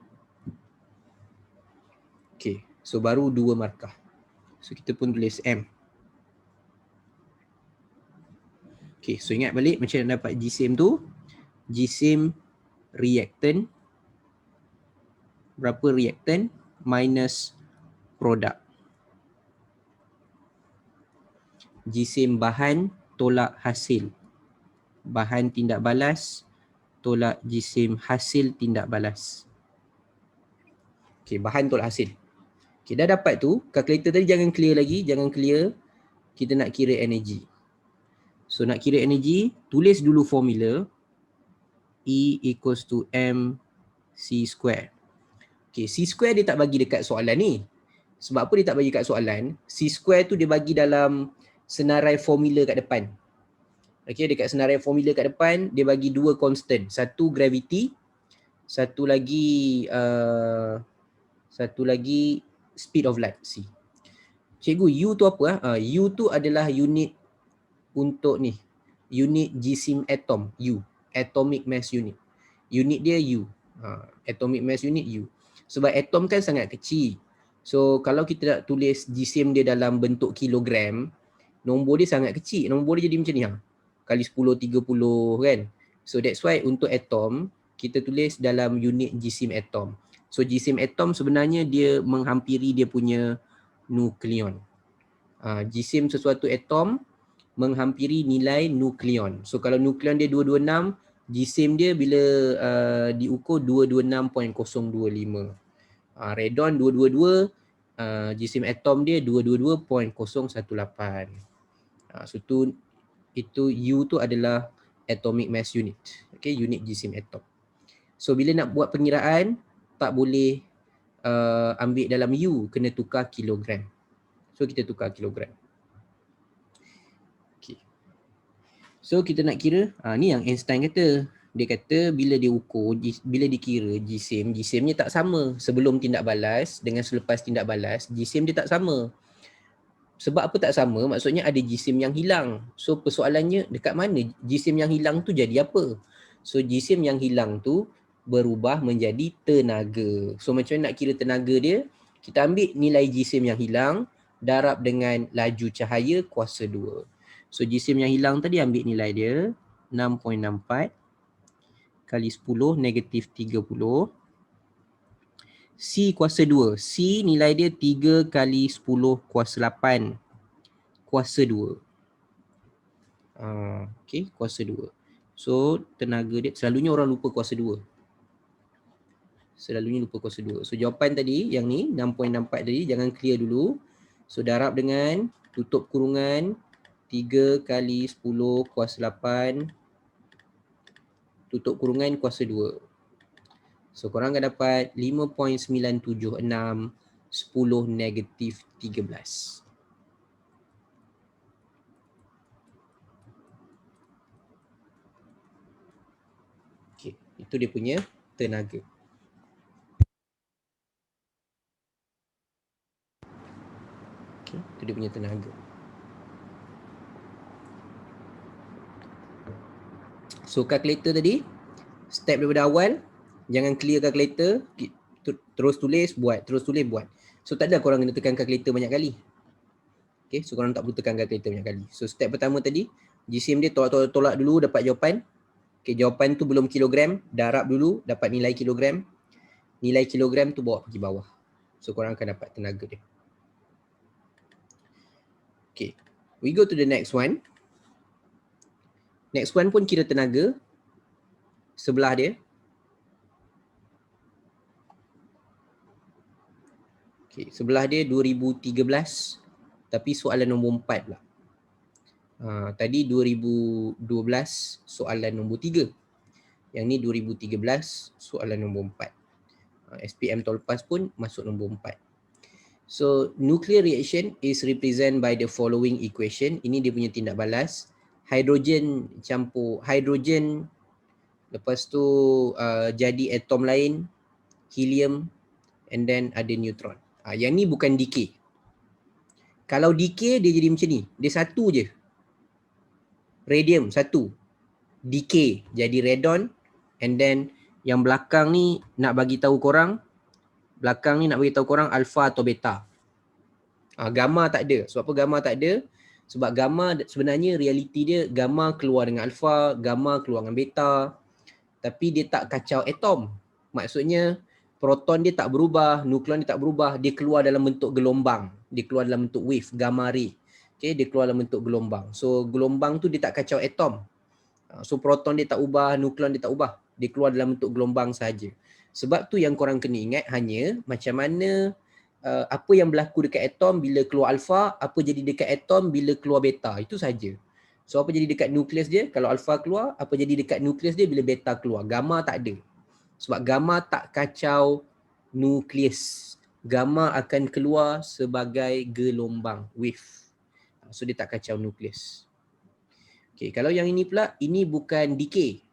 A: Okay, so baru 2 markah. So kita pun tulis M. Okay, so ingat balik macam nak dapat jisim tu. Jisim reactant. Berapa reactant minus produk. Jisim bahan tolak hasil. Bahan tindak balas tolak jisim hasil tindak balas. Okay, bahan tolak hasil. Okay, dah dapat tu. Kalkulator tadi jangan clear lagi. Jangan clear. Kita nak kira energy. So nak kira energy, tulis dulu formula. E equals to MC square. Okay, C square dia tak bagi dekat soalan ni. Sebab apa dia tak bagi kat soalan? C square tu dia bagi dalam senarai formula kat depan. Okay, dekat senarai formula kat depan, dia bagi dua constant. Satu gravity, satu lagi speed of light, C. Cikgu, U tu apa? U tu adalah unit untuk ni. Unit jisim atom, U. Atomic mass unit. Unit dia U. Atomic mass unit U. Sebab atom kan sangat kecil. So kalau kita nak tulis jisim dia dalam bentuk kilogram, nombor dia sangat kecil. Nombor dia jadi macam ni. Kali 10, 30 kan. So that's why untuk atom, kita tulis dalam unit jisim atom. So jisim atom sebenarnya dia menghampiri dia punya nukleon. Jisim sesuatu atom menghampiri nilai nukleon. So kalau nukleon dia 226, jisim dia bila diukur 226.025. Radon 222, jisim atom dia 222.018. So itu U tu adalah atomic mass unit. Okay, unit jisim atom. So bila nak buat pengiraan, tak boleh ambil dalam U, kena tukar kilogram. So kita tukar kilogram. Okay. So kita nak kira, ni yang Einstein kata. Dia kata bila dia ukur, bila dikira jisimnya tak sama. Sebelum tindak balas dengan selepas tindak balas, jisim dia tak sama. Sebab apa tak sama? Maksudnya ada jisim yang hilang. So persoalannya dekat mana jisim yang hilang tu jadi apa? So jisim yang hilang tu berubah menjadi tenaga. So macam mana nak kira tenaga dia? Kita ambil nilai jisim yang hilang darab dengan laju cahaya kuasa 2. So jisim yang hilang tadi ambil nilai dia 6.64 kali 10 negatif 30. C kuasa 2. C nilai dia 3 kali 10 kuasa 8 kuasa 2. Okay, kuasa 2. So tenaga dia, selalunya orang lupa kuasa 2. Selalunya lupa kuasa 2. So jawapan tadi yang ni 6.64 tadi jangan clear dulu. So darab dengan tutup kurungan 3 kali 10 kuasa 8 tutup kurungan kuasa 2. So korang akan dapat 5.976 10 negatif 13. Okay, itu dia punya tenaga. Okay, itu dia punya tenaga. So kalkulator tadi, step daripada awal, jangan clear kalkulator, terus tulis, buat, terus tulis, buat. So tak ada korang kena tekan kalkulator banyak kali. Okay, so korang tak perlu tekan kalkulator banyak kali. So step pertama tadi, jisim dia tolak dulu, dapat jawapan. Okay, jawapan tu belum kilogram, darab dulu, dapat nilai kilogram. Nilai kilogram tu bawa pergi bawah. So korang akan dapat tenaga dia. Okay, we go to the next one. Next one pun kira tenaga. Sebelah dia. Okay, sebelah dia 2013. Tapi soalan nombor 4 pula. Tadi 2012 soalan nombor 3. Yang ni 2013 soalan nombor 4. SPM tahun lepas pun masuk nombor 4. So nuclear reaction is represented by the following equation. Ini dia punya tindak balas. hidrogen campur hidrogen, lepas tu jadi atom lain, helium, and then ada neutron. Yang ni bukan decay. Kalau decay dia jadi macam ni, dia satu je. Radium satu, decay jadi radon, and then yang belakang ni nak bagi tahu korang, alpha atau beta. Gamma tak ada. Sebab apa gamma tak ada? Sebab gamma sebenarnya realiti dia gamma keluar dengan alpha, gamma keluar dengan beta, tapi dia tak kacau atom. Maksudnya proton dia tak berubah, nukleon dia tak berubah, dia keluar dalam bentuk gelombang, dia keluar dalam bentuk wave, gamma ray. Okay, dia keluar dalam bentuk gelombang. So gelombang tu dia tak kacau atom. So proton dia tak ubah, nukleon dia tak ubah, dia keluar dalam bentuk gelombang sahaja. Sebab tu yang korang kena ingat hanya macam mana apa yang berlaku dekat atom bila keluar alpha, apa jadi dekat atom bila keluar beta, itu saja. So apa jadi dekat nukleus dia kalau alpha keluar, apa jadi dekat nukleus dia bila beta keluar. Gamma tak ada. Sebab gamma tak kacau nukleus. Gamma akan keluar sebagai gelombang, wave. So dia tak kacau nukleus. Okay, kalau yang ini pula, ini bukan decay.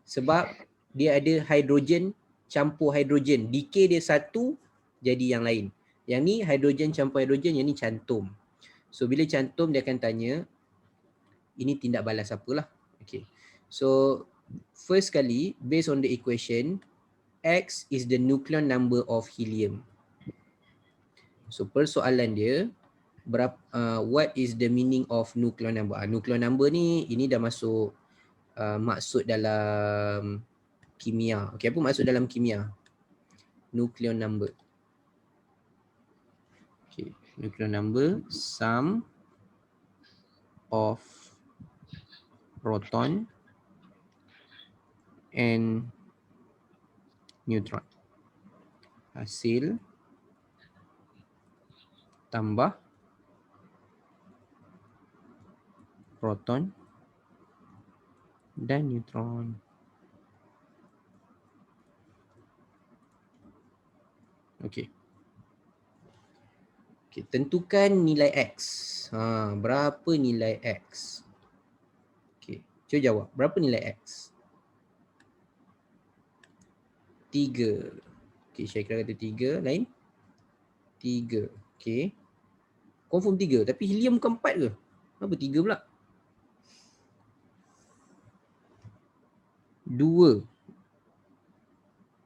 A: Sebab dia ada hidrogen campur hidrogen. Decay dia satu, jadi yang lain. Yang ni hidrogen campur hidrogen, yang ni cantum. So bila cantum dia akan tanya, ini tindak balas apalah. Okay. So first kali, based on the equation, X is the nucleon number of helium. So persoalan dia, what is the meaning of nucleon number? Nucleon number ni, ini dah masuk maksud dalam kimia. Okay, apa maksud dalam kimia? Nucleon number. Okay, nucleon number, sum of proton and neutron. Hasil tambah proton dan neutron. Okey. Okey, tentukan nilai X. Berapa nilai X? Okey, cuba jawab. Berapa nilai X? 3. Okey, Syaikira kata 3. Lain? 3. Okey. Confirm 3. Tapi helium bukan 4 ke? Kenapa 3 pula? 2.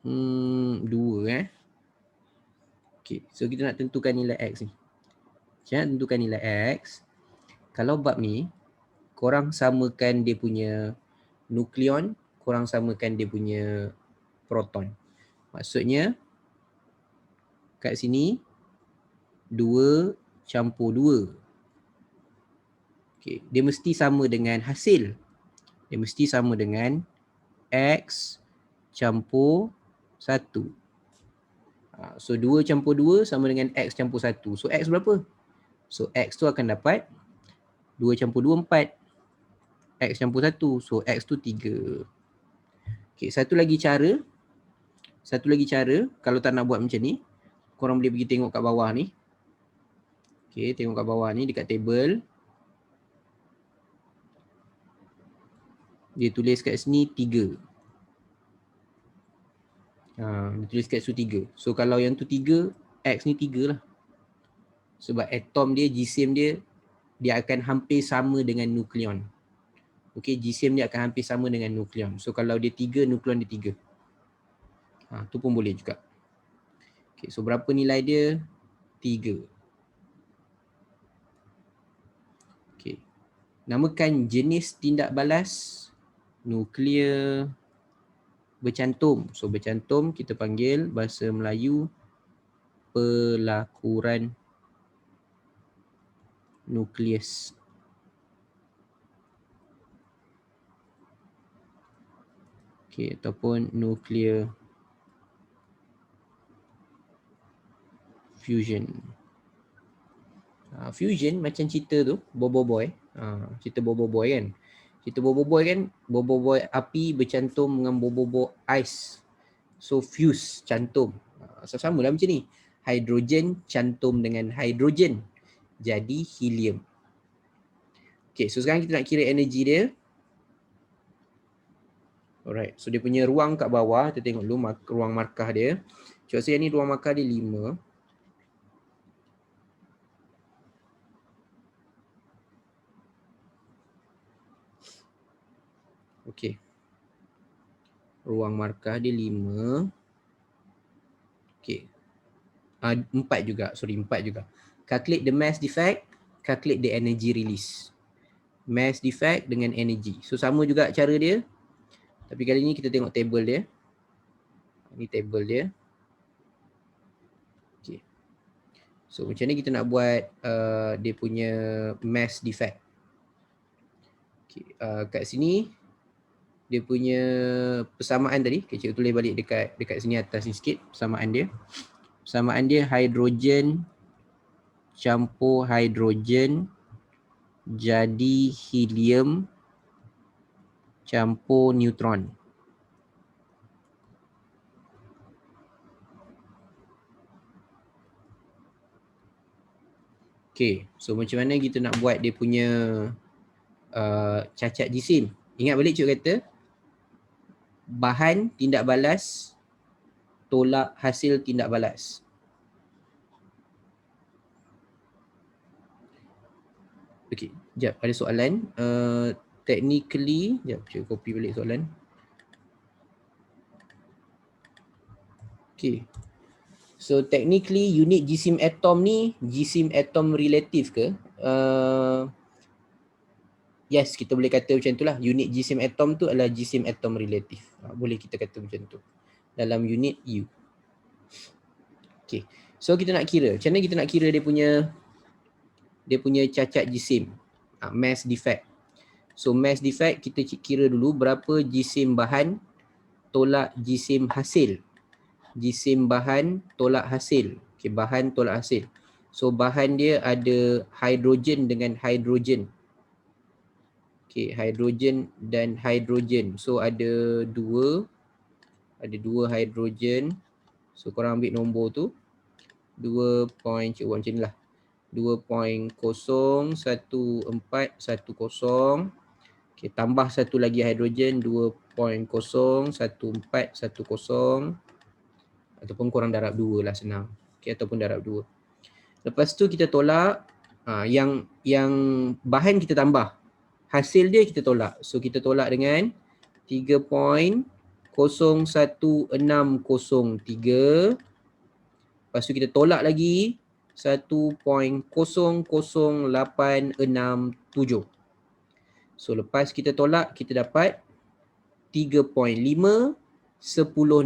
A: 2 Okay, so kita nak tentukan nilai X ni. Kita nak tentukan nilai X. Kalau bab ni, korang samakan dia punya nukleon, korang samakan dia punya proton. Maksudnya, kat sini, 2 campur 2. Okay, dia mesti sama dengan hasil. Dia mesti sama dengan X campur 1. So 2 campur 2 sama dengan X campur 1. So X berapa? So X tu akan dapat 2 campur 2, 4. X campur 1. So X tu 3. Okay, satu lagi cara. Kalau tak nak buat macam ni, korang boleh pergi tengok kat bawah ni. Okay, tengok kat bawah ni dekat table. Dia tulis kat sini 3. Dia tulis kat situ 3. So kalau yang tu 3, X ni 3 lah. Sebab atom dia, jisim dia, dia akan hampir sama dengan nukleon. Okay, jisim dia akan hampir sama dengan nukleon. So kalau dia 3, nukleon dia 3. Tu pun boleh juga. Okay, so berapa nilai dia? 3. Okay. Namakan jenis tindak balas nuklear bercantum. So bercantum kita panggil bahasa Melayu pelakuran nukleus. Okay, ataupun nuclear fusion. Fusion macam cerita tu, Bobo Boy. Cerita Bobo Boy kan. Cerita Bobo Boy kan, Bobo Boy api bercantum dengan Bobo Boy ais. So fuse, cantum. Sama lah macam ni. Hidrogen cantum dengan hidrogen. Jadi helium. Okay, so sekarang kita nak kira energi dia. Alright, so dia punya ruang kat bawah, kita tengok dulu ruang markah dia. Cuba saya ni ruang markah dia 5. Okay. Ruang markah dia 5. Okay. 4 juga, 4 juga. Calculate the mass defect, calculate the energy release. Mass defect dengan energy. So sama juga cara dia. Tapi kali ni kita tengok table dia. Ini table dia. Okay. So macam ni kita nak buat dia punya mass defect. Okay. Kat sini dia punya persamaan tadi. Okay, cikgu tulis balik dekat sini atas ni sikit persamaan dia. Persamaan dia hidrogen campur hidrogen jadi helium campur neutron. Okay, so macam mana kita nak buat dia punya cacat jisim. Ingat balik cikgu kata, bahan tindak balas tolak hasil tindak balas. Okay, sekejap ada soalan. Technically, sekejap cikgu copy balik soalan. Okay. So technically unit jisim atom ni jisim atom relatif ke? Yes, kita boleh kata macam itulah. Unit jisim atom tu adalah jisim atom relatif. Boleh kita kata macam tu. Dalam unit U. Okay. So kita nak kira. Macam mana kita nak kira dia punya cacat jisim? Mass defect. So mass defect kita kira dulu berapa jisim bahan tolak jisim hasil. Jisim bahan tolak hasil. Okay, bahan tolak hasil. So bahan dia ada hidrogen dengan hidrogen. Okay, hidrogen dan hidrogen. So ada dua hidrogen. So korang ambil nombor tu 2. Cikgu buat macam ni lah. 2.01410. Okay, tambah satu lagi hidrogen 2.01410. Ataupun korang darab 2 lah senang. Okay, ataupun darab 2. Lepas tu kita tolak yang bahan kita tambah. Hasil dia kita tolak. So kita tolak dengan 3.01603. Lepas tu kita tolak lagi 1.00867. So lepas kita tolak kita dapat 3.5 10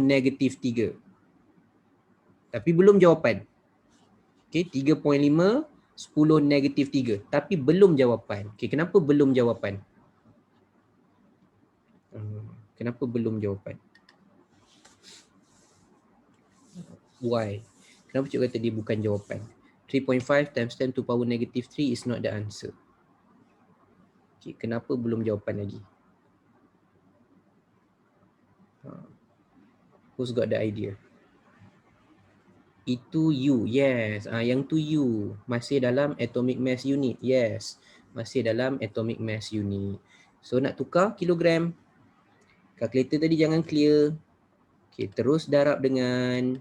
A: negatif 3. Tapi belum jawapan. Okay, 3.5 10 negatif 3. Tapi belum jawapan. Okay, kenapa belum jawapan? Kenapa belum jawapan? Why? Kenapa cikgu kata dia bukan jawapan? 3.5 times 10 to power negative 3 is not the answer. Okay, kenapa belum jawapan lagi? Who's got the idea? Itu U, yes. Yang tu U. Masih dalam atomic mass unit, yes. Masih dalam atomic mass unit. So nak tukar kilogram. Kalkulator tadi jangan clear. Okay, terus darab dengan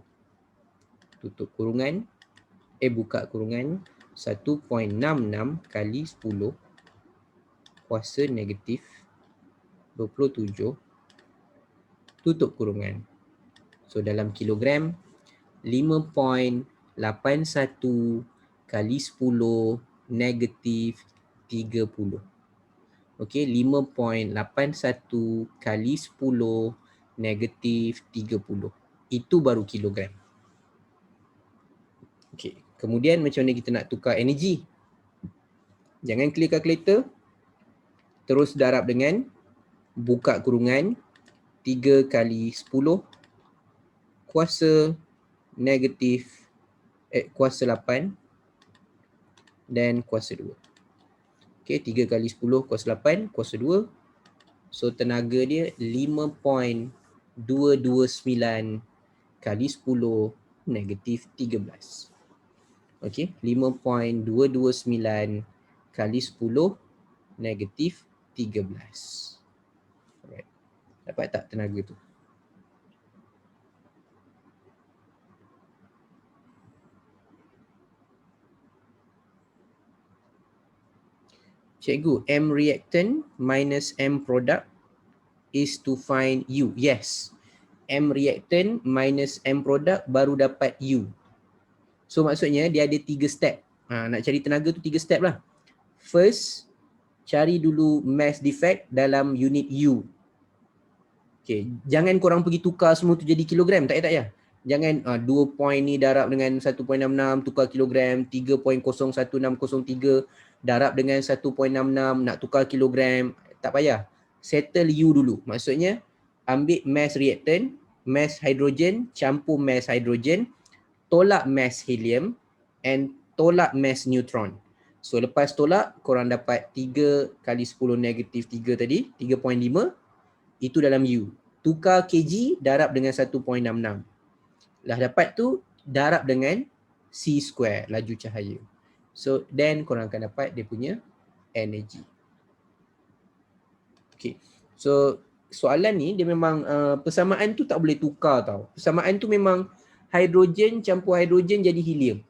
A: tutup kurungan. Buka kurungan. 1.66 kali 10 kuasa negatif 27 tutup kurungan. So dalam kilogram 5.81 kali 10 negatif 30. Okey, 5.81 kali 10 negatif 30. Itu baru kilogram. Okey, kemudian macam mana kita nak tukar energi? Jangan clear calculator. Terus darab dengan buka kurungan 3 kali 10 kuasa negatif kuasa 8 dan kuasa 2. Okey, 3 kali 10 kuasa 8 kuasa 2. So tenaga dia 5.229 kali 10 negatif 13. Okey, 5.229 kali 10 negatif 13. Alright. Dapat tak tenaga tu? Cikgu, M reactant minus M product is to find U. Yes. M reactant minus M product baru dapat U. So maksudnya dia ada 3 step. Nak cari tenaga tu 3 step lah. First, cari dulu mass defect dalam unit U. Okay, jangan korang pergi tukar semua tu jadi kilogram. Tak payah. Jangan 2 point ni darab dengan 1.66 tukar kilogram, 3.01603 darab dengan 1.66 nak tukar kilogram. Tak payah. Settle U dulu. Maksudnya ambil mass reactant, mass hydrogen, campur mass hydrogen, tolak mass helium and tolak mass neutron. So lepas tolak, korang dapat 3 kali 10 negatif 3 tadi, 3.5. Itu dalam U. Tukar kg darab dengan 1.66. Lah dapat tu darab dengan C square, laju cahaya. So then korang akan dapat dia punya energy. Okay. So soalan ni dia memang persamaan tu tak boleh tukar tau. Persamaan tu memang hidrogen campur hidrogen jadi helium.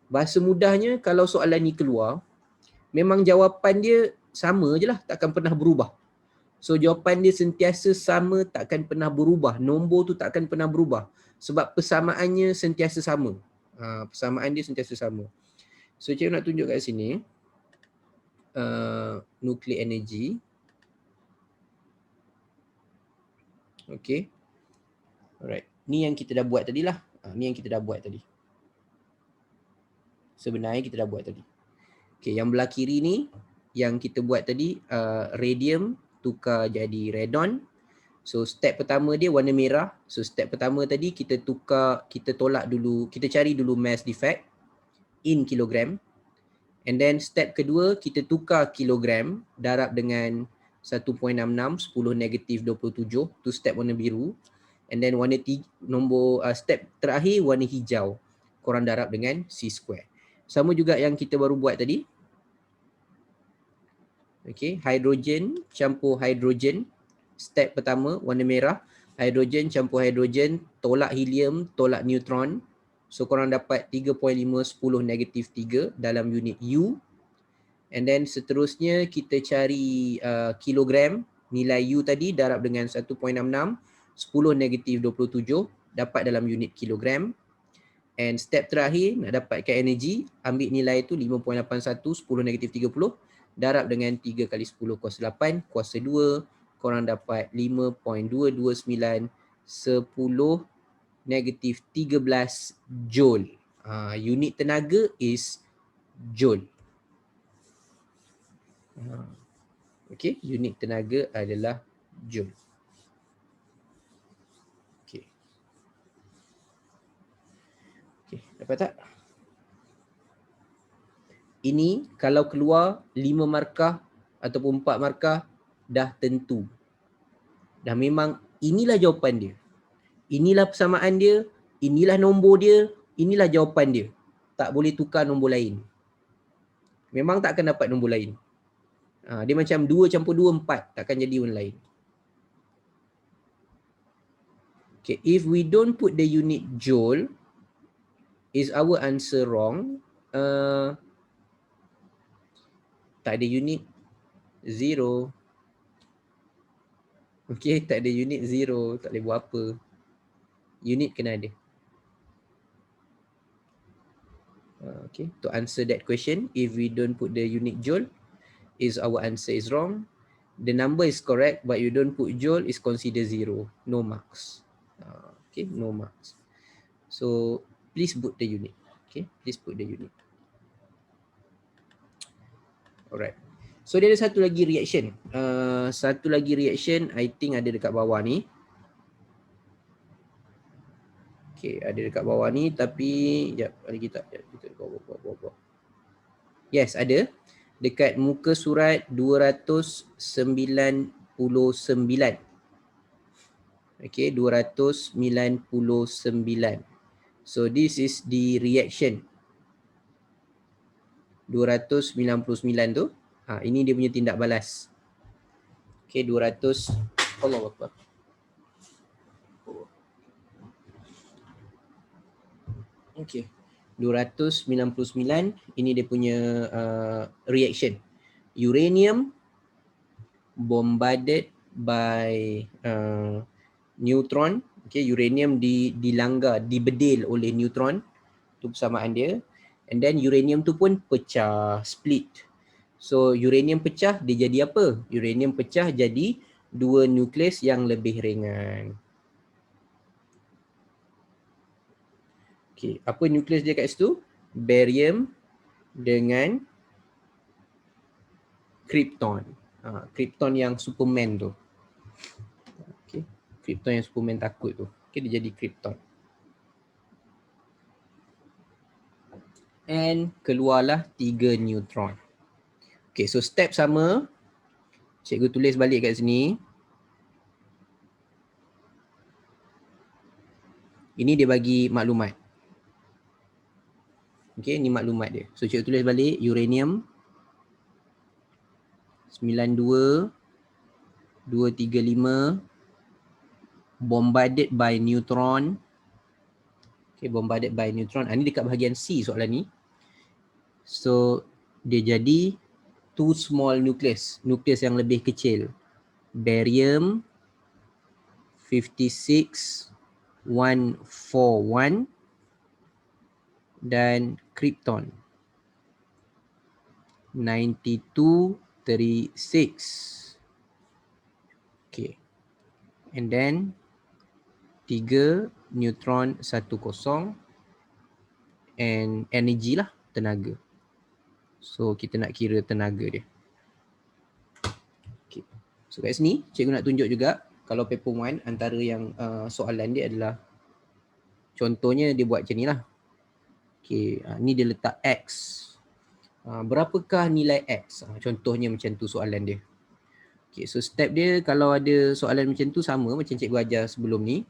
A: Bahasa mudahnya kalau soalan ni keluar, memang jawapan dia sama je lah, takkan pernah berubah. So jawapan dia sentiasa sama, takkan pernah berubah. Nombor tu takkan pernah berubah. Sebab persamaannya sentiasa sama. Persamaan dia sentiasa sama. So cikgu nak tunjuk kat sini. Nuclear energy. Okay. Alright. Ni yang kita dah buat tadi lah. Ni yang kita dah buat tadi. Sebenarnya kita dah buat tadi. Okay, yang belah kiri ni yang kita buat tadi, radium tukar jadi radon. So step pertama dia warna merah. So step pertama tadi kita tukar, kita tolak dulu, kita cari dulu mass defect in kilogram. And then step kedua kita tukar kilogram darab dengan 1.66, 10 negatif 27. Tu step warna biru. And then warna step terakhir warna hijau. Korang darab dengan C square. Sama juga yang kita baru buat tadi. Okay, hidrogen campur hidrogen. Step pertama warna merah. Hidrogen campur hidrogen, tolak helium, tolak neutron. So korang dapat 3.5, 10 negatif 3 dalam unit U. And then seterusnya kita cari kilogram. Nilai U tadi darab dengan 1.66, 10 negatif 27 dapat dalam unit kilogram. And step terakhir nak dapatkan energi, ambil nilai tu 5.81, 10 negatif 30 darab dengan 3 kali 10 kuasa 8 kuasa 2, korang dapat 5.229 10 negatif 13 joule. Unit tenaga is joule. Okay, unit tenaga adalah joule. Okay. Okay, dapat tak? Ini kalau keluar 5 markah ataupun 4 markah dah tentu. Dah memang inilah jawapan dia. Inilah persamaan dia, inilah nombor dia, inilah jawapan dia. Tak boleh tukar nombor lain. Memang tak akan dapat nombor lain. Dia macam 2 campur 2, 4. Takkan jadi warna lain. Okay, if we don't put the unit joule, is our answer wrong? Tak ada unit, 0. Okay, tak ada unit, 0. Tak boleh buat apa. Unit kena ada. Okay, to answer that question, if we don't put the unit joule, is our answer is wrong. The number is correct, but you don't put joule, is considered 0. No marks. Okay, no marks. So please put the unit. Okay, please put the unit. Alright. So dia ada satu lagi reaction. Satu lagi reaction, I think ada dekat bawah ni. Okay, ada dekat bawah ni, tapi sekejap, ada kita bawah. Yes, ada. Dekat muka surat 299. Okay, 299. So this is the reaction. 299 tu. Ini dia punya tindak balas. Okay, 200. Allahu Akbar. Okay. 299, ini dia punya reaction. Uranium bombarded by neutron. Okay, uranium dilanggar, dibedil oleh neutron. Itu persamaan dia. And then uranium tu pun pecah, split. So uranium pecah, dia jadi apa? Uranium pecah jadi dua nukleus yang lebih ringan. Okay, apa nukleus dia kat situ? Barium dengan krypton. Krypton yang Superman tu. Okay, krypton yang Superman takut tu. Okay, dia jadi krypton. And keluarlah 3 neutron. Okay, so step sama. Cikgu tulis balik kat sini. Ini dia bagi maklumat. Okay, ni maklumat dia. So cikgu tulis balik uranium 92235 bombarded by neutron. Okay, bombarded by neutron. Ini dekat bahagian C soalan ni. So dia jadi two small nucleus, nukleus yang lebih kecil. Barium 56141 dan krypton 9236. Okay. And then 3 neutron 10 and energy lah, tenaga. So kita nak kira tenaga dia. Okay. So kat sini cikgu nak tunjuk juga kalau paper 1 antara yang soalan dia adalah contohnya dia buat macam ni lah. Okay, ni dia letak X. Berapakah nilai X? Contohnya macam tu soalan dia. Okay, so step dia kalau ada soalan macam tu sama macam cikgu ajar sebelum ni.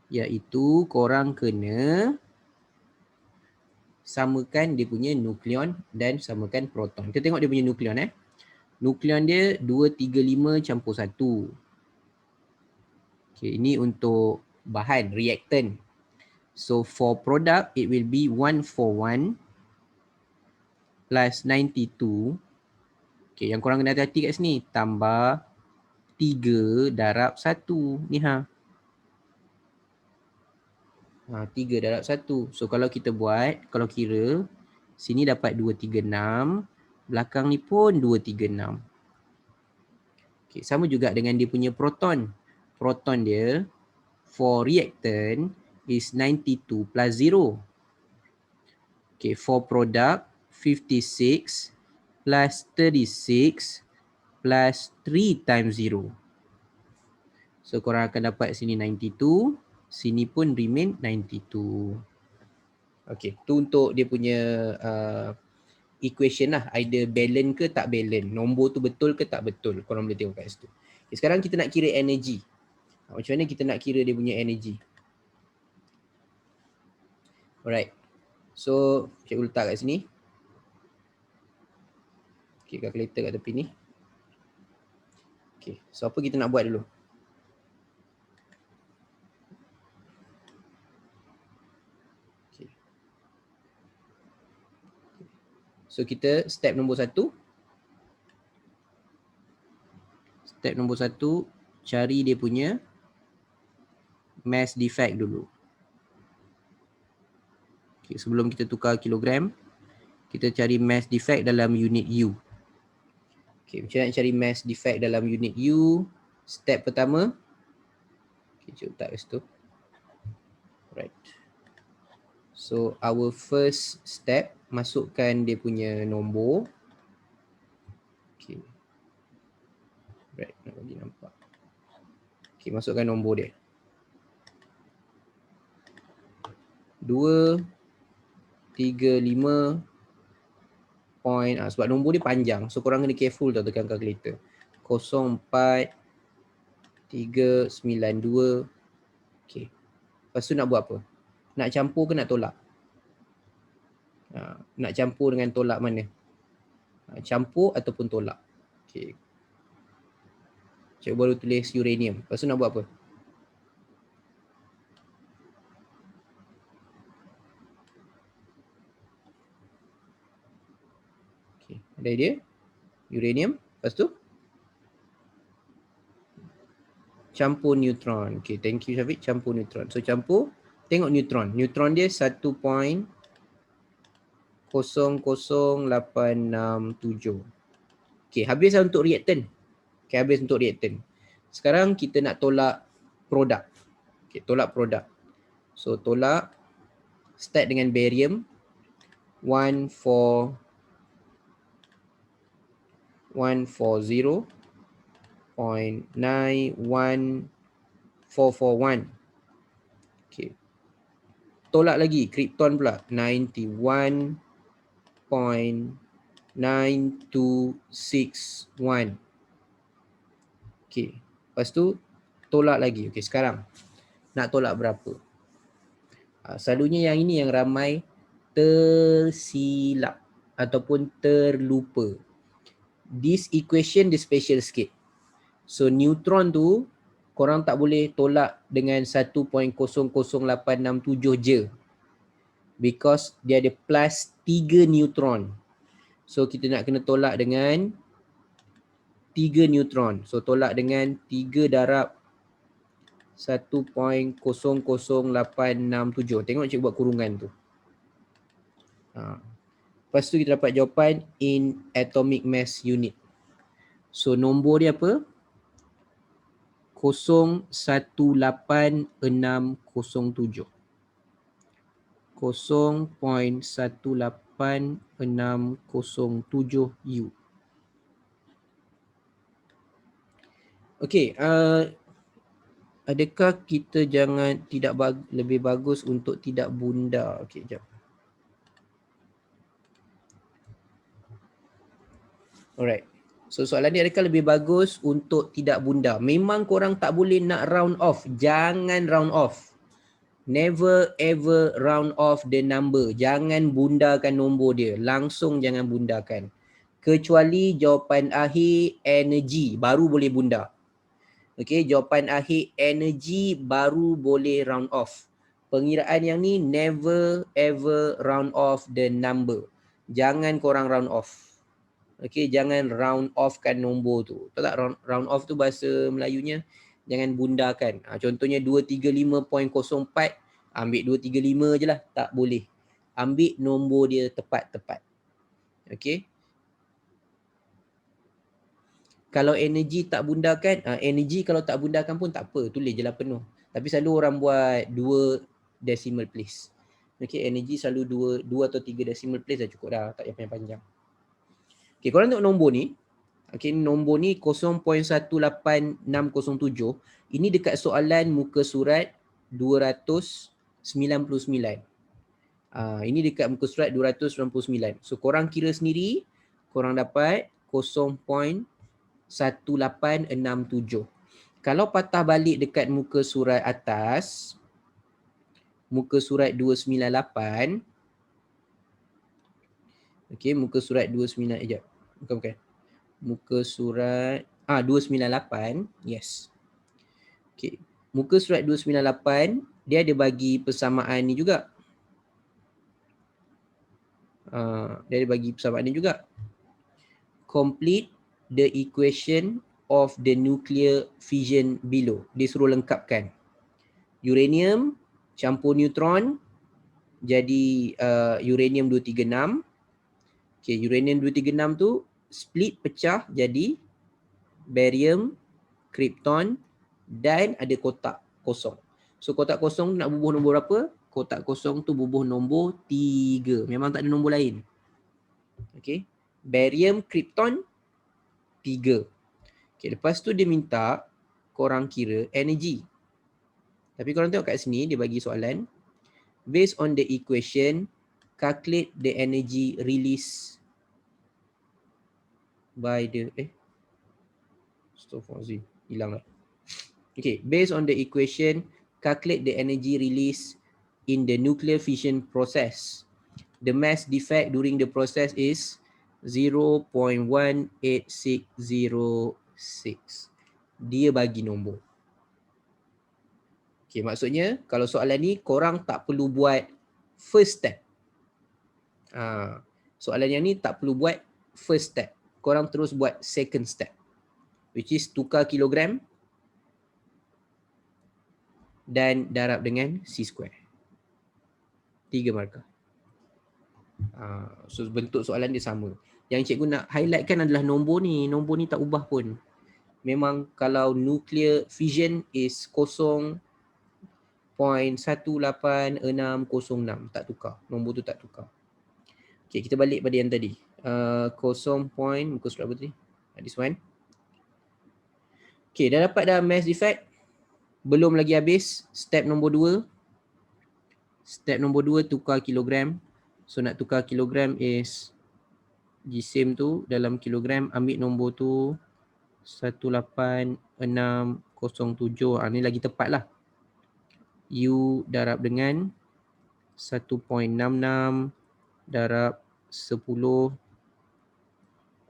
A: Iaitu korang kena samakan dia punya nukleon dan samakan proton. Kita tengok dia punya nukleon Nukleon dia 235 campur 1. Okay, ini untuk bahan, reactant. So for product, it will be 141 plus 92. Okay, yang korang kena hati-hati kat sini. Tambah 3 darab 1. Ni 3 darab 1. So kalau kita buat, kalau kira, sini dapat 236. Belakang ni pun 236. Okay, sama juga dengan dia punya proton. Proton dia, for reactant, is 92 plus 0. Okay, for product, 56 plus 36 plus 3 times 0. So korang akan dapat sini 92, sini pun remain 92. Okay, tu untuk dia punya equation lah. Either balance ke tak balance. Nombor tu betul ke tak betul. Korang boleh tengok kat situ. Okay, sekarang kita nak kira energy. Macam mana kita nak kira dia punya energy? Alright. So, cikgu letak kat sini. Okay, calculator kat tepi ni. Okay, so apa kita nak buat dulu? Okay. So, kita step nombor 1. Step nombor 1, cari dia punya mass defect dulu. Okay, sebelum kita tukar kilogram, kita cari mass defect dalam unit U. Okay, macam nak cari mass defect dalam unit U? Step pertama, okay, cikgu letak kat situ. Right. So, our first step, masukkan dia punya nombor. Okay. Right, nak bagi nampak. Okay, masukkan nombor dia. 2, 3, 5 point. Sebab nombor dia panjang. So, korang kena careful tau tekan calculator. 0, 4, 3, 9, 2. Okay. Lepas tu nak buat apa? Nak campur ke nak tolak? Nak campur dengan tolak mana? Campur ataupun tolak. Okay. Cikgu baru tulis uranium. Lepas tu nak buat apa? Okay. Ada idea? Uranium. Lepas tu? Campur neutron. Okay, thank you Syafiq. Campur neutron. So campur, tengok neutron. Neutron dia 1.00867. Okay, habis lah untuk reaktan. Okay, habis untuk reaktan. Sekarang kita nak tolak produk. Okay, tolak produk. So tolak, start dengan barium 140.91441. Okay. Tolak lagi krypton pula 91.9261. Okay. Lepas tu tolak lagi. Okay, sekarang nak tolak berapa? Selalunya yang ini yang ramai tersilap ataupun terlupa. This equation dia special sikit. So neutron tu korang tak boleh tolak dengan 1.00867 je. Because dia ada plus 3 neutron. So kita nak kena tolak dengan 3 neutron. So tolak dengan 3 darab 1.00867. Tengok cikgu buat kurungan tu. Lepas tu kita dapat jawapan in atomic mass unit. So nombor dia apa? 0.18607. 0.18607 U. Okey, adakah kita jangan lebih bagus untuk tidak bunda? Okey, jap. Alright. So soalan ni, adakah lebih bagus untuk tidak bunda? Memang korang tak boleh nak round off. Jangan round off. Never ever round off the number. Jangan bundakan nombor dia. Langsung jangan bundakan. Kecuali jawapan akhir energi baru boleh bunda. Okey, jawapan akhir energi baru boleh round off. Pengiraan yang ni never ever round off the number. Jangan korang round off. Okey, jangan round off kan nombor tu. Tahu tak round off tu bahasa Melayunya jangan bundakan. Contohnya 235.04, ambil 235 je lah. Tak boleh. Ambil nombor dia tepat-tepat. Okey. Kalau energi tak bundakan, energi kalau tak bundakan pun tak apa, tulis je lah penuh. Tapi selalu orang buat 2 decimal place. Okey, energi selalu 2 atau 3 decimal place dah cukup dah, tak payah panjang-panjang. Okey, korang tengok nombor ni. Okey, nombor ni 0.18607. Ini dekat soalan muka surat 299. Ini dekat muka surat 299. So korang kira sendiri, korang dapat 0.1867. Kalau patah balik dekat muka surat atas, muka surat 298. Okey, muka surat 29, bukan. Muka surat 298, yes. Okey, muka surat 298 dia ada bagi persamaan ni juga. Dia ada bagi persamaan ni juga. Complete the equation of the nuclear fission below. Dia suruh lengkapkan. Uranium campur neutron jadi uranium 236. Okay, uranium 236 tu split pecah jadi barium, krypton dan ada kotak kosong. So kotak kosong nak bubuh nombor berapa? Kotak kosong tu bubuh nombor 3. Memang tak ada nombor lain. Okay. Barium, krypton 3. Okay, lepas tu dia minta korang kira energi. Tapi korang tengok kat sini dia bagi soalan. Based on the equation, calculate the energy release by the Astaghfirullahaladzim, hilang lah. Okay, based on the equation, calculate the energy release in the nuclear fission process. The mass defect during the process is 0.18606. Dia bagi nombor. Okay, maksudnya kalau soalan ni korang tak perlu buat first step. Soalan yang ni tak perlu buat first step. Korang terus buat second step, which is tukar kilogram dan darab dengan C square. 3 markah. So bentuk soalan dia sama. Yang cikgu nak highlightkan adalah nombor ni. Nombor ni tak ubah pun. Memang kalau nuclear fission is 0.1866, tak tukar. Nombor tu tak tukar. Okay, kita balik pada yang tadi. 0. Muka surat apa tadi? This one. Okay, dah dapat dah mass defect. Belum lagi habis. Step nombor 2. Step nombor 2 tukar kilogram. So nak tukar kilogram is jisim tu dalam kilogram, ambil nombor tu 18607. Ni lagi tepat lah. U darab dengan 1.66 darab 10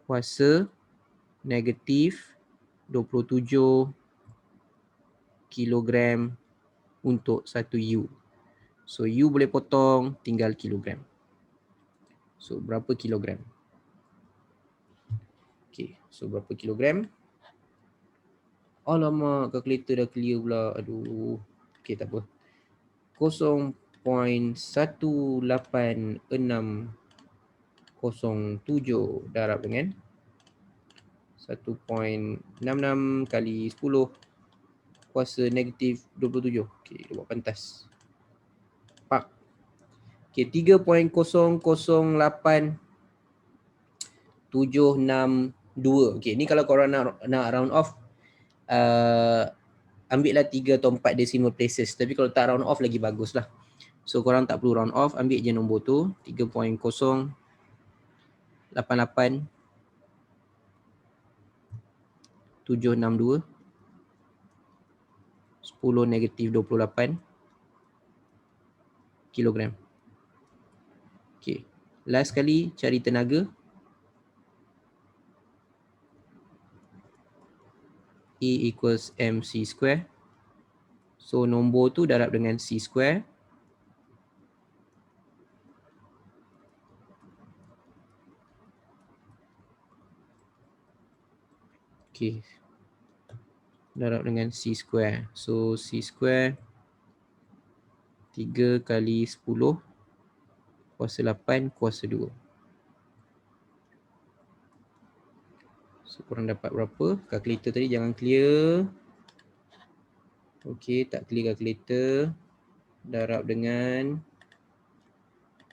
A: kuasa negatif 27 kilogram untuk 1 U. So U boleh potong, tinggal kilogram. So berapa kilogram? Okay, so berapa kilogram? Alamak, kalkulator dah clear pula. Aduh. Okay, tak apa. 0.18607 darab dengan 1.66 kali 10 kuasa negatif 27. Okay, dia buat pantas. Pak. Okay, 3.008762. Okay, ni kalau korang nak round off, ambil lah 3 atau 4 decimal places. Tapi kalau tak round off lagi bagus lah. So korang tak perlu round off, ambil je nombor tu 3.088762 10 negatif 28 kilogram. Okay, last kali cari tenaga. E equals MC square. So nombor tu darab dengan C square. Okay, darab dengan C square. So C square 3 kali 10 kuasa 8 kuasa 2. So korang dapat berapa? Kalkulator tadi jangan clear. Okay, tak clear kalkulator. Darab dengan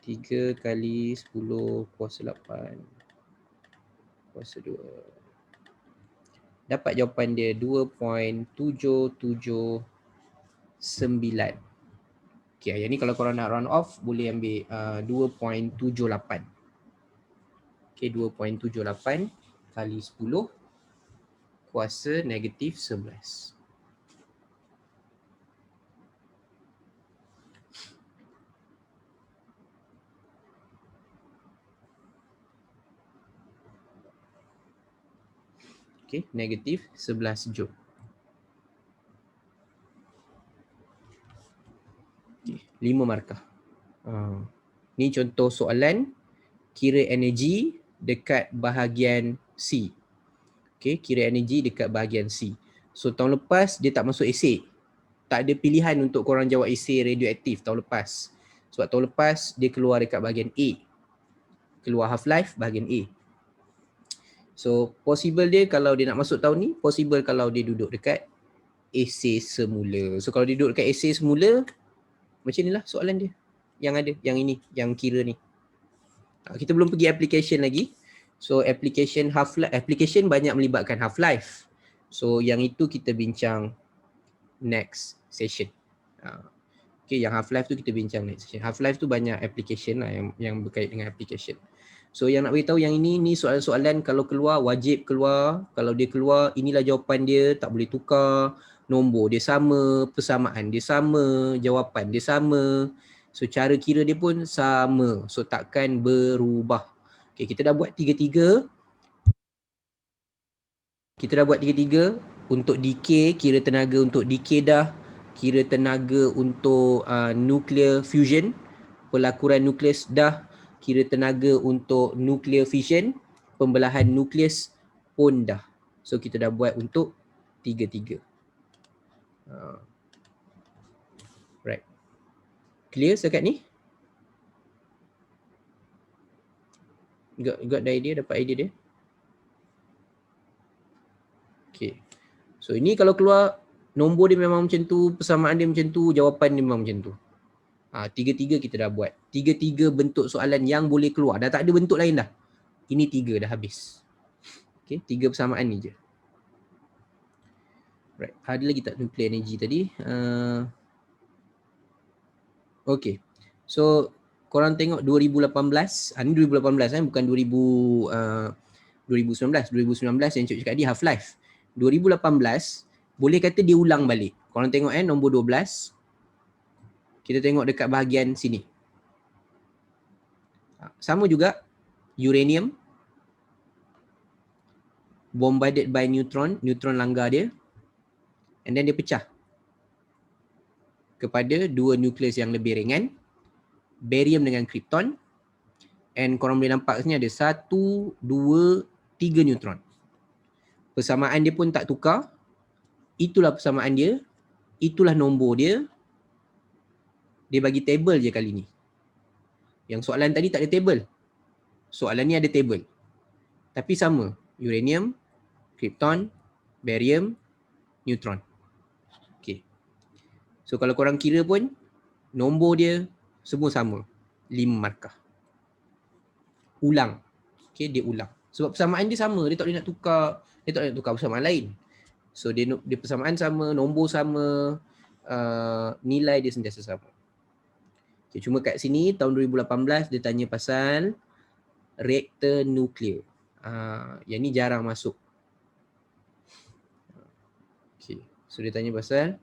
A: 3 kali 10 kuasa 8 kuasa 2. Dapat jawapan dia 2.779. Okay, yang ni kalau korang nak round off boleh ambil 2.78. Okay, 2.78 kali 10 kuasa negatif 11. Okay, negatif 11 joule. Okay, 5 markah. Ni contoh soalan kira energi dekat bahagian C. Okay, kira energi dekat bahagian C. So tahun lepas dia tak masuk esei. Tak ada pilihan untuk korang jawab esei radioaktif tahun lepas. Sebab tahun lepas dia keluar dekat bahagian A. Keluar half-life bahagian A. So possible dia kalau dia nak masuk tahun ni, possible kalau dia duduk dekat esei semula. So kalau dia duduk dekat esei semula, macam inilah soalan dia. Yang ada, yang ini, yang kira ni. Kita belum pergi application lagi. So application half-life, application banyak melibatkan half-life. So yang itu kita bincang next session. Okay, yang half-life tu kita bincang next session. Half-life tu banyak application lah yang berkait dengan application. So yang nak beritahu yang ini, ni soalan-soalan kalau keluar wajib keluar. Kalau dia keluar, inilah jawapan dia, tak boleh tukar. Nombor dia sama, persamaan dia sama, jawapan dia sama. So cara kira dia pun sama. So takkan berubah. Okay, kita dah buat tiga-tiga. Untuk decay, kira tenaga untuk decay dah, kira tenaga untuk nuclear fusion, pelakuran nukleus dah, kira tenaga untuk nuclear fission, pembelahan nukleus pun dah. So kita dah buat untuk tiga-tiga. Right. Clear setakat ni? Got the idea? Dapat idea dia? Okay. So ini kalau keluar nombor dia memang macam tu, persamaan dia macam tu, jawapan dia memang macam tu. Tiga-tiga kita dah buat. Tiga-tiga bentuk soalan yang boleh keluar. Dah tak ada bentuk lain dah. Ini tiga dah habis. Okay, tiga persamaan ni je. Right. Ada lagi tak nuclear energy tadi? Okay. So korang tengok 2018. Ni 2018 bukan 2019. 2019 yang Cik cakap tadi half-life. 2018 boleh kata dia ulang balik. Korang tengok nombor 12. Kita tengok dekat bahagian sini. Sama juga uranium bombarded by neutron langgar dia, and then dia pecah kepada dua nukleus yang lebih ringan, barium dengan krypton, and korang boleh nampak sini ada 1, 2, 3 neutron. Persamaan dia pun tak tukar. Itulah persamaan dia, itulah nombor dia. Dia bagi table je kali ni. Yang soalan tadi tak ada table. Soalan ni ada table. Tapi sama, uranium, krypton, barium, neutron. Okay. So kalau korang kira pun, nombor dia semua sama. 5 markah. Ulang. Okay, dia ulang. Sebab persamaan dia sama, dia tak boleh nak tukar. Dia tak boleh nak tukar persamaan lain. So dia persamaan sama, nombor sama, nilai dia sentiasa sama. Okay, cuma kat sini tahun 2018 dia tanya pasal reaktor nuklear. Yang ni jarang masuk. Okay. So dia tanya pasal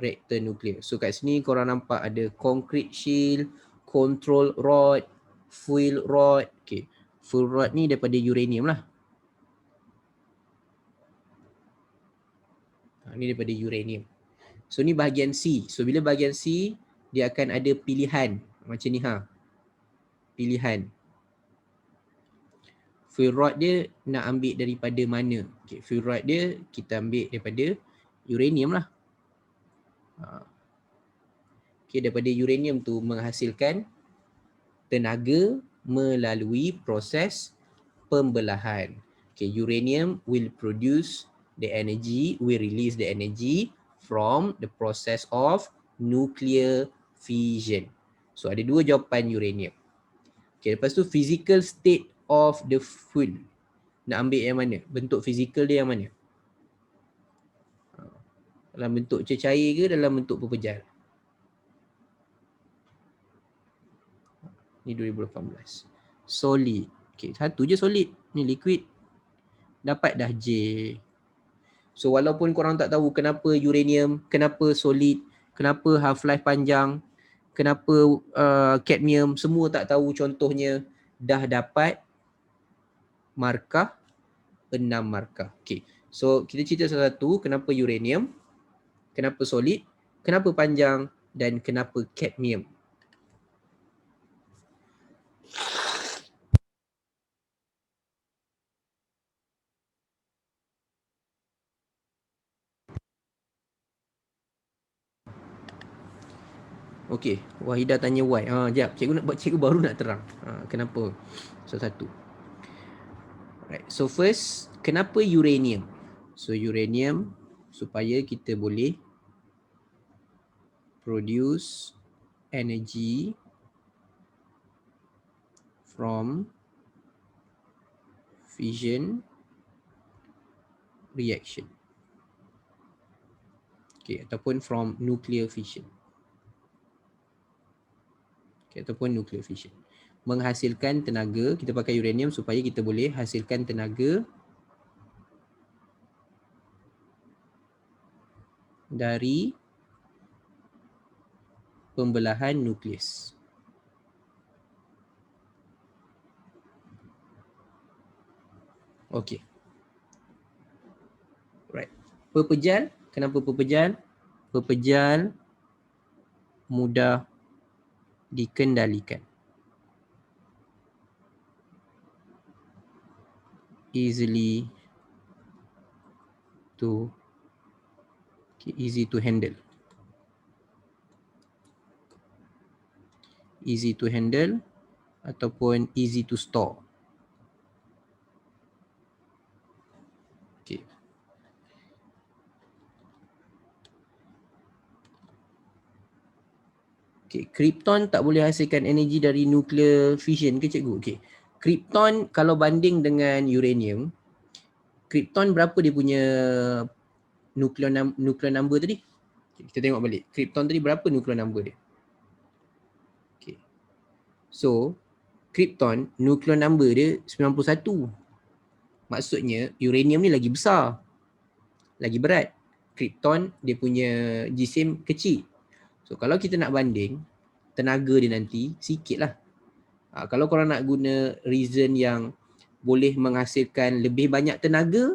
A: reaktor nuklear. So kat sini korang nampak ada concrete shield, control rod, fuel rod. Okay. Fuel rod ni daripada uranium lah. Ni daripada uranium. So ni bahagian C. So bila bahagian C, dia akan ada pilihan. Macam ni pilihan. Fuel rod dia nak ambil daripada mana? Okay, fuel rod dia kita ambil daripada uranium lah. Okay, daripada uranium tu menghasilkan tenaga melalui proses pembelahan. Okay, uranium will produce the energy, will release the energy from the process of nuclear fission. So ada dua jawapan uranium. Okay, lepas tu physical state of the fuel. Nak ambil yang mana? Bentuk fizikal dia yang mana? Dalam bentuk cecair ke dalam bentuk pepejal? Ni 2018. Solid. Okay, satu je solid. Ni liquid. Dapat dah J. So walaupun korang tak tahu kenapa uranium, kenapa solid, kenapa half-life panjang, kenapa cadmium, semua tak tahu contohnya, dah dapat markah 6 markah. Okay. So kita cerita satu-satu kenapa uranium, kenapa solid, kenapa panjang dan kenapa cadmium. Okey, Wahidah tanya why. Jap, cikgu baru nak terang. Kenapa? Satu-satu. Right. So first, kenapa uranium? So uranium supaya kita boleh produce energy from fission reaction. Okay, ataupun from nuclear fission. Okay, ataupun nuclear fission. Menghasilkan tenaga, kita pakai uranium supaya kita boleh hasilkan tenaga dari pembelahan nukleus. Okey. Right. Pepejal, kenapa pepejal? Pepejal mudah dikendalikan. Easily to easy to handle. Easy to handle ataupun easy to store. Okay. Okay, krypton tak boleh hasilkan energi dari nuclear fission ke cikgu? Okay. Krypton kalau banding dengan uranium, krypton berapa dia punya nuclear number tadi? Kita tengok balik. Krypton tadi berapa nuclear number dia? Okay. So, krypton nuclear number dia 91. Maksudnya uranium ni lagi besar, lagi berat. Krypton dia punya jisim kecil. So kalau kita nak banding, tenaga dia nanti sikit lah. Kalau korang nak guna reason yang boleh menghasilkan lebih banyak tenaga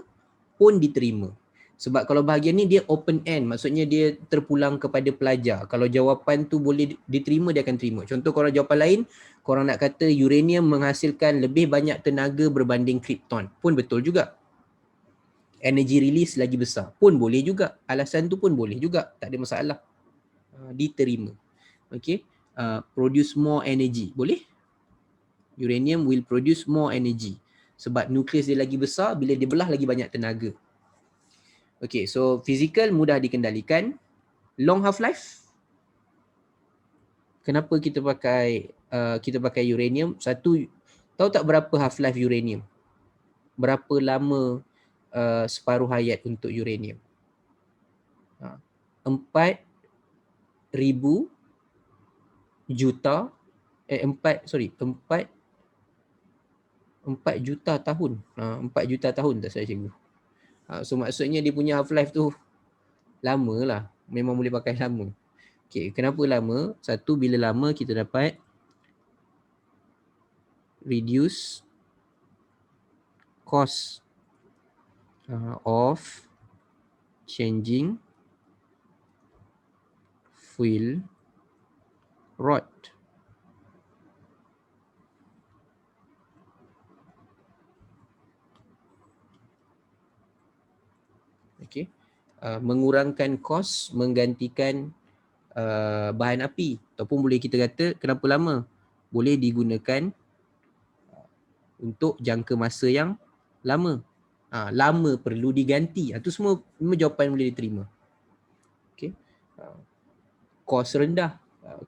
A: pun diterima. Sebab kalau bahagian ni dia open end, maksudnya dia terpulang kepada pelajar. Kalau jawapan tu boleh diterima, dia akan terima. Contoh korang jawapan lain, korang nak kata uranium menghasilkan lebih banyak tenaga berbanding krypton, pun betul juga. Energy release lagi besar, pun boleh juga. Alasan tu pun boleh juga, tak ada masalah. Diterima. Okay. Produce more energy, boleh? Uranium will produce more energy. Sebab nukleus dia lagi besar, bila dia belah lagi banyak tenaga. Okay, so physical mudah dikendalikan. Long half-life. Kenapa kita pakai uranium? Satu, tahu tak berapa half-life uranium? Berapa lama separuh hayat untuk uranium? 4,000 juta 4 juta tahun. 4 juta tahun tak salah cikgu. So maksudnya dia punya half-life tu lama lah. Memang boleh pakai lama. Okay, kenapa lama? Satu, bila lama kita dapat reduce cost of changing fuel rod. Okay. Mengurangkan kos menggantikan bahan api. Ataupun boleh kita kata kenapa lama? Boleh digunakan untuk jangka masa yang lama. Lama perlu diganti. Itu semua jawapan boleh diterima. Okay. Kos rendah.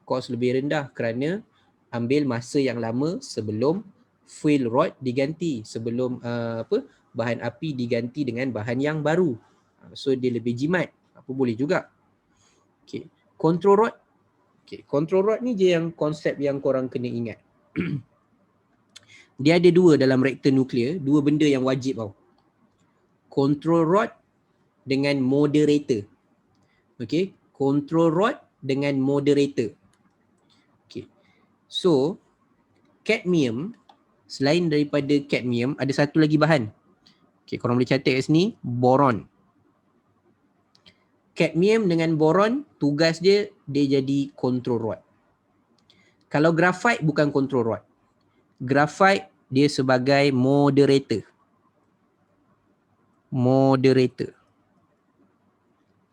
A: Kos lebih rendah kerana ambil masa yang lama sebelum fuel rod diganti. Sebelum bahan api diganti dengan bahan yang baru. So dia lebih jimat. Apa boleh juga. Okay. Control rod. Okay. Control rod ni je yang konsep yang korang kena ingat. Dia ada dua dalam reaktor nuklear. Dua benda yang wajib tau. Control rod dengan moderator. Okay. Control rod dengan moderator. Okay. So, cadmium, selain daripada cadmium, ada satu lagi bahan. Okay, korang boleh catat kat sini, boron. Cadmium dengan boron, tugas dia jadi control rod. Kalau graphite bukan control rod. Graphite dia sebagai moderator. Moderator.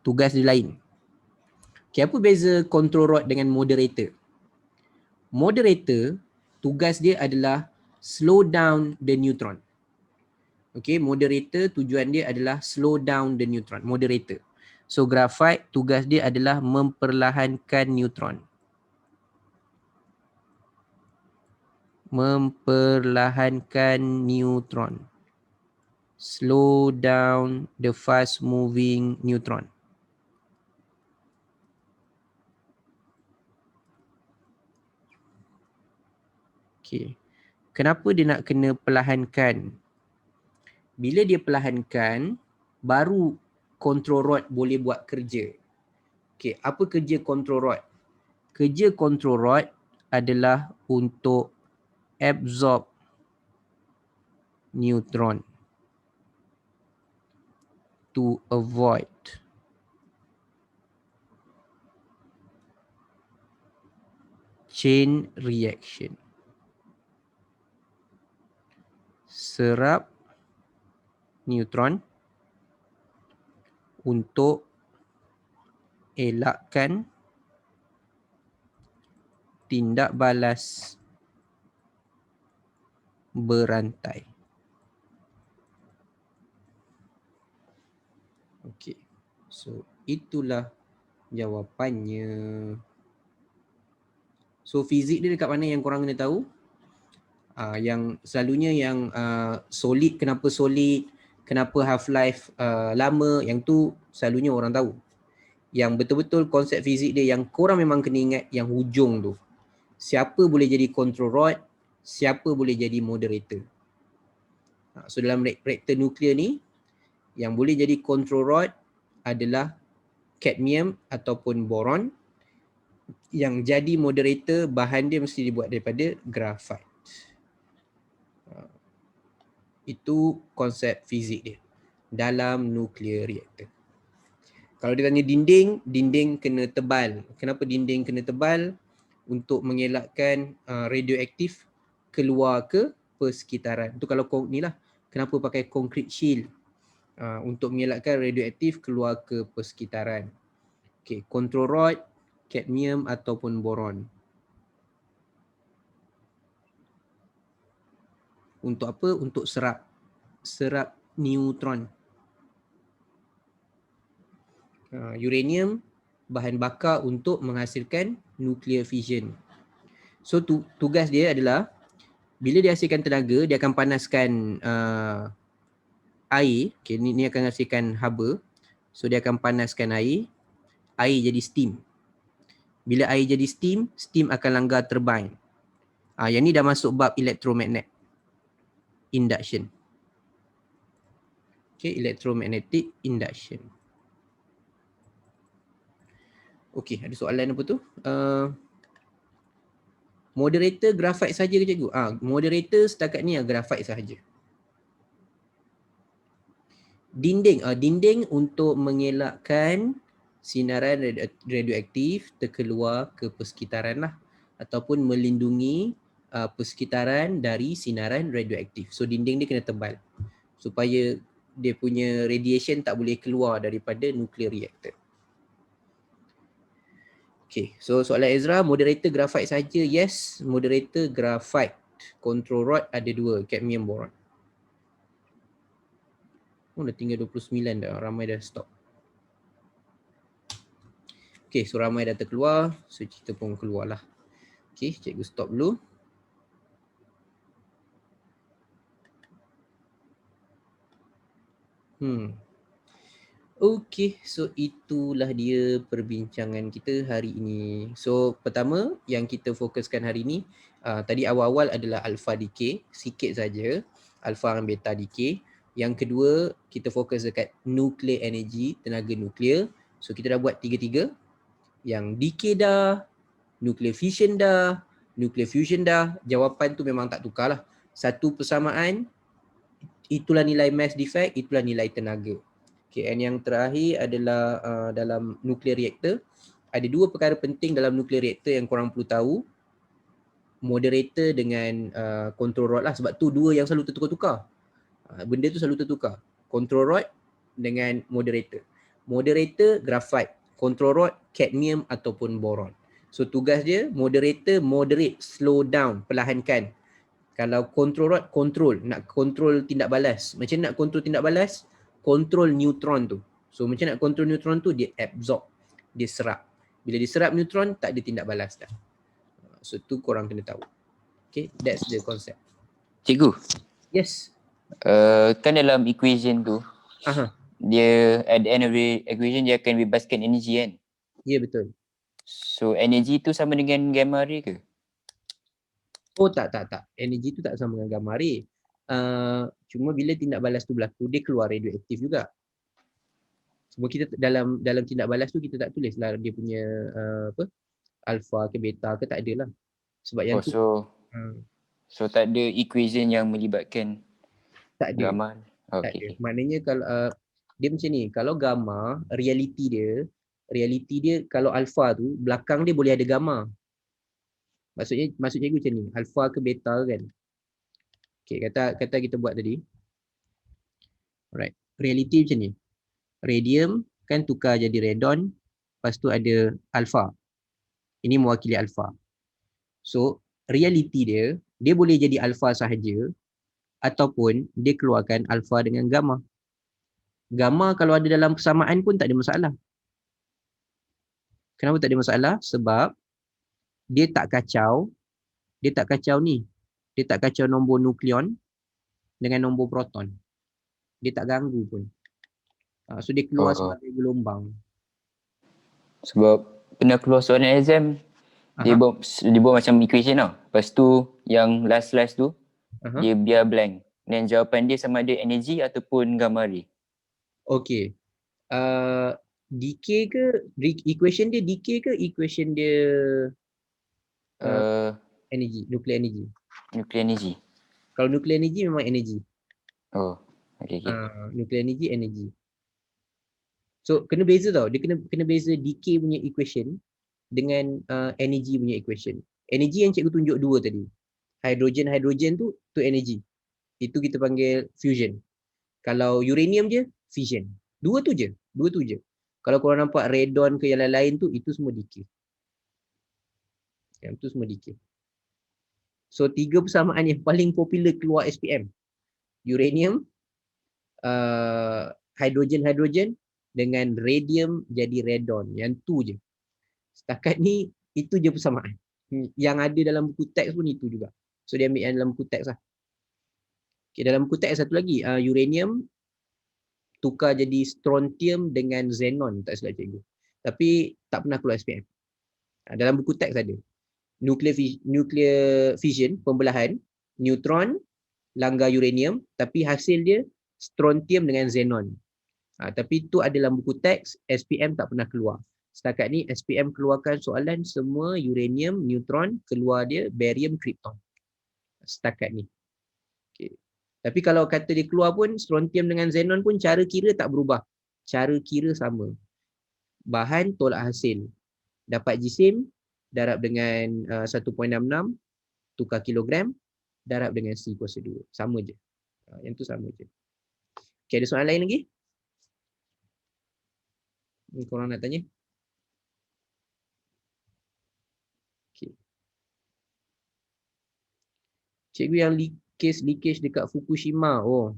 A: Tugas dia lain. Okay, apa beza control rod dengan moderator? Moderator, tugas dia adalah slow down the neutron. Okay, moderator tujuan dia adalah slow down the neutron. Moderator. So graphite tugas dia adalah memperlahankan neutron. Memperlahankan neutron. Slow down the fast moving neutron. Okay. Kenapa dia nak kena perlahankan? Bila dia perlahankan, baru control rod boleh buat kerja. Okay, apa kerja control rod? Kerja control rod adalah untuk absorb neutron. to avoid chain reaction. Serap neutron untuk elakkan tindak balas berantai. Okey. So itulah jawapannya. So fizik dia dekat mana yang korang kena tahu? Yang selalunya yang solid, kenapa half life lama, yang tu selalunya orang tahu. Yang betul-betul konsep fizik dia yang korang memang kena ingat yang hujung tu. Siapa boleh jadi control rod, siapa boleh jadi moderator. So dalam reaktor nuklear ni, yang boleh jadi control rod adalah cadmium ataupun boron. Yang jadi moderator, bahan dia mesti dibuat daripada graphite. Itu konsep fizik dia dalam nuclear reactor. Kalau dia tanya dinding, dinding kena tebal. Kenapa dinding kena tebal? Untuk mengelakkan radioaktif keluar ke persekitaran. Itu kalau ni lah, kenapa pakai concrete shield? Untuk mengelakkan radioaktif keluar ke persekitaran. Okay, control rod, cadmium ataupun boron. Untuk apa? Untuk serap neutron. Uranium bahan bakar untuk menghasilkan nuclear fission. So tugas dia adalah bila dia hasilkan tenaga, dia akan panaskan air. Okay, ni akan hasilkan haba. So dia akan panaskan air jadi steam. Bila air jadi steam, steam akan langgar turbine. Yang ni dah masuk bab electromagnet induction. Okay, electromagnetic induction. Okay, ada soalan apa tu? Moderator graphite saja ke cikgu? Moderator setakat ni graphite sahaja. Dinding untuk mengelakkan sinaran radioaktif terkeluar ke persekitaran lah, ataupun melindungi persekitaran dari sinaran radioaktif. So dinding dia kena tebal supaya dia punya radiation tak boleh keluar daripada nuclear reactor. Okay, so soalan Ezra, moderator graphite saja. Yes, moderator graphite. Control rod ada 2, cadmium boron. Dah tinggal 29 dah, ramai dah stop. Okay, so ramai dah terkeluar, so kita pun keluar lah. Okay, cikgu stop dulu. Okay, so itulah dia perbincangan kita hari ini. So pertama yang kita fokuskan hari ini, tadi awal-awal adalah alpha decay, sikit saja alpha dan beta decay. Yang kedua, kita fokus dekat nuclear energy, tenaga nuklear. So kita dah buat 3-3. Yang decay dah, nuclear fission dah, nuclear fusion dah. Jawapan tu memang tak tukar lah. Satu persamaan, itulah nilai mass defect, itulah nilai tenaga. Okay, and yang terakhir adalah dalam nuclear reactor, ada 2 perkara penting dalam nuclear reactor yang korang perlu tahu. Moderator dengan control rod lah, sebab tu 2 yang selalu tertukar-tukar. Benda tu selalu tertukar. Control rod dengan moderator. Moderator graphite, control rod cadmium ataupun boron. So tugas dia, moderator moderate, slow down, perlahankan. Kalau control rod, control, nak control tindak balas. Macam nak control tindak balas? Control neutron tu. So macam nak control neutron tu, dia absorb, dia serap. Bila diserap neutron, tak ada tindak balas dah. So tu korang kena tahu. Okay, that's the concept.
B: Cikgu.
A: Yes.
B: Kan dalam equation tu, dia at the end of the equation dia akan bebaskan energi kan?
A: Ya, betul.
B: So energi tu sama dengan gamma ray ke?
A: Oh tak. Energi tu tak sama dengan gamma ray. Cuma bila tindak balas tu berlaku, dia keluar radioaktif juga. Semua kita dalam tindak balas tu kita tak tulis lah dia punya alpha ke beta ke, tak ada lah. Sebab yang tu
B: so tak ada equation yang melibatkan
A: tak ada.
B: gamma.
A: Tak ada. Maknanya kalau Dia macam ni, kalau gamma, reality dia kalau alpha tu, belakang dia boleh ada gamma. Maksud cikgu macam ni, alpha ke beta kan. Okay, kata kita buat tadi. Alright, reality macam ni. Radium kan tukar jadi radon, lepas tu ada alpha. Ini mewakili alpha. So, reality dia boleh jadi alpha sahaja ataupun dia keluarkan alpha dengan gamma. Gamma kalau ada dalam persamaan pun tak ada masalah. Kenapa tak ada masalah? Sebab dia tak kacau ni. Dia tak kacau nombor nukleon dengan nombor proton. Dia tak ganggu pun. So dia keluar sebagai gelombang.
B: Sebab pernah keluar soalan exam, dia buat macam equation tau. Lepas tu yang last tu, dia biar blank. Dan jawapan dia sama ada energy ataupun gamma ray.
A: Okay. Decay ke? Equation dia decay ke? Equation dia energy, nuclear energy?
B: Nuclear energy.
A: Kalau nuclear energy memang energy.
B: Oh, okay.
A: Nuclear energy. So kena beza tau. Dia kena beza decay punya equation dengan energy punya equation. Energy yang cikgu tunjuk dua tadi. Hydrogen tu energy. Itu kita panggil fusion. Kalau uranium je, fission. Dua tu je. Kalau korang nampak radon ke yang lain-lain tu, itu semua decay. Yang tu semua decay. So 3 persamaan yang paling popular keluar SPM. Uranium, hydrogen dengan radium jadi radon. Yang tu je. Setakat ni, itu je persamaan. Yang ada dalam buku teks pun itu juga. So dia ambil yang dalam buku teks lah. Okay, dalam buku teks satu lagi, uranium tukar jadi strontium dengan xenon, tak silap cikgu. Tapi tak pernah keluar SPM. Dalam buku teks ada. Nuclear fission, pembelahan, neutron, langgar uranium, tapi hasil dia strontium dengan xenon. Tapi itu ada dalam buku teks, SPM tak pernah keluar. Setakat ni SPM keluarkan soalan semua uranium, neutron, keluar dia barium, krypton. Setakat ni. Okay. Tapi kalau kata dia keluar pun, strontium dengan xenon pun cara kira tak berubah. Cara kira sama. Bahan tolak hasil. Dapat jisim, darab dengan 1.66, tukar kilogram, darab dengan C kuasa 2. Sama je. Yang tu sama je. Okay, ada soalan lain lagi? Korang nak tanya? Okay. Cikgu yang leakage dekat Fukushima. Oh,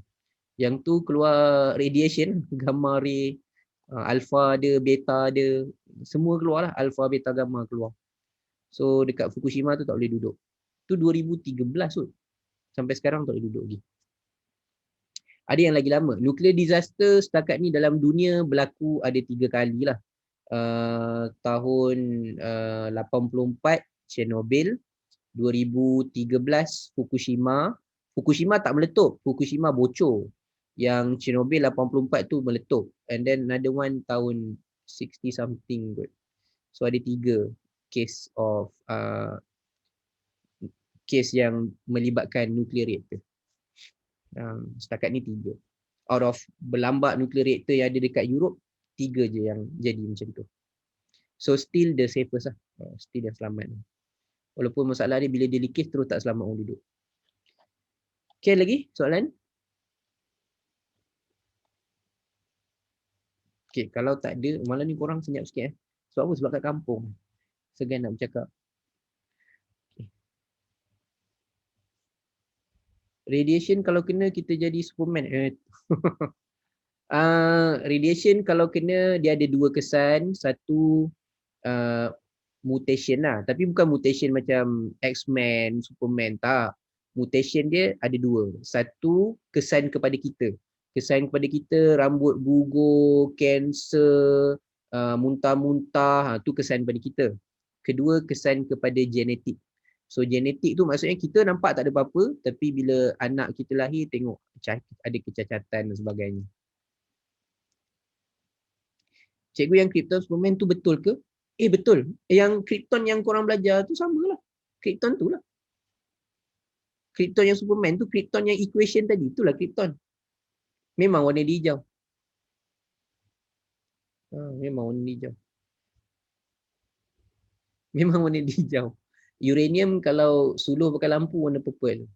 A: yang tu keluar radiation, gamma ray, alpha ada, beta ada, semua keluar lah, alpha, beta, gamma keluar. So dekat Fukushima tu tak boleh duduk. Tu 2013 tu. Sampai sekarang tak boleh duduk lagi. Ada yang lagi lama. Nuclear disaster setakat ni dalam dunia berlaku ada 3 kali lah. Tahun 84 Chernobyl, 2013 Fukushima. Fukushima tak meletup, Fukushima bocor. Yang Chernobyl 84 tu meletup. And then another one tahun 60 something kot. So ada 3 case of case yang melibatkan nuclear reactor. Setakat ni 3. Out of berlambak nuclear reactor yang ada dekat Europe, 3 je yang jadi macam tu. So still the safest lah. Still yang selamat. Walaupun masalah dia bila dia leakage terus tak selamat orang duduk. Okay, lagi soalan? Okay, kalau tak ada, malam ni korang senyap sikit. Sebab apa? Sebab kat kampung. Segan nak bercakap. Okay. Radiation kalau kena kita jadi Superman. Radiation kalau kena dia ada 2 kesan. Satu mutation lah. Tapi bukan mutation macam X-Men, Superman. Tak. Mutation dia ada 2. Satu kesan kepada kita. Kesan kepada kita rambut gugur, kanser, muntah-muntah. Tu kesan kepada kita. Kedua kesan kepada genetik. So genetik tu maksudnya kita nampak tak ada apa-apa. Tapi bila anak kita lahir tengok ada kecacatan dan sebagainya. Cikgu yang Krypton Superman tu betul ke? Betul. Yang Krypton yang korang belajar tu samalah. Krypton tu lah. Krypton yang Superman tu, Krypton yang equation tadi, itulah Krypton. Memang warna dia hijau. Memang warna hijau. Memang warna hijau. Uranium kalau suluh pakai lampu warna purple.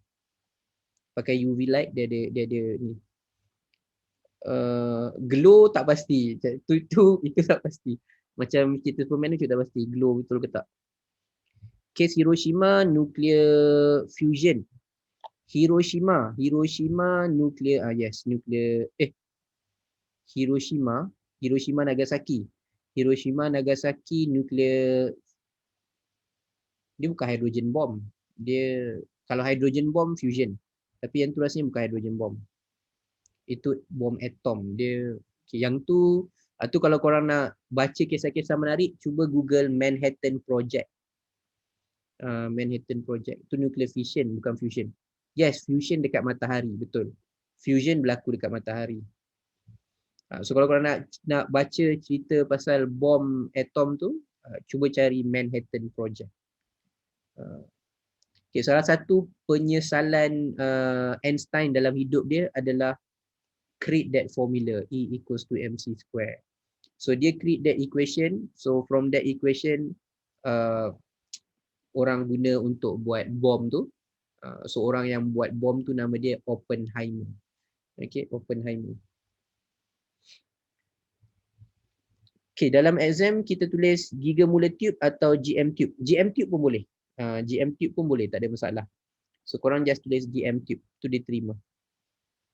A: Pakai UV light dia ada ni. Glow tak pasti. Itu tak pasti. Macam cerita Superman tu tak pasti glow betul ke tak. Kes Hiroshima nuclear fusion. Hiroshima nuclear nuclear Hiroshima Nagasaki. Hiroshima Nagasaki nuclear, dia bukan hydrogen bomb. Dia kalau hydrogen bomb fusion. Tapi yang tu rasanya bukan hydrogen bomb. Itu bom atom. Dia yang tu kalau korang nak baca kisah-kisah menarik, cuba Google Manhattan Project. Manhattan Project. Itu nuclear fission, bukan fusion. Yes, fusion dekat matahari, betul. Fusion berlaku dekat matahari. So kalau korang nak baca cerita pasal bom atom tu, cuba cari Manhattan Project. Okay, salah satu penyesalan Einstein dalam hidup dia adalah create that formula, E equals to mc square. So dia create that equation. So from that equation, orang guna untuk buat bom tu. So orang yang buat bom tu nama dia Oppenheimer. Okay, Oppenheimer. Okay, dalam exam kita tulis gigamolar tube atau GM tube. GM tube pun boleh. GM tube pun boleh, tak ada masalah. So korang just tulis GM tube, tu dia terima.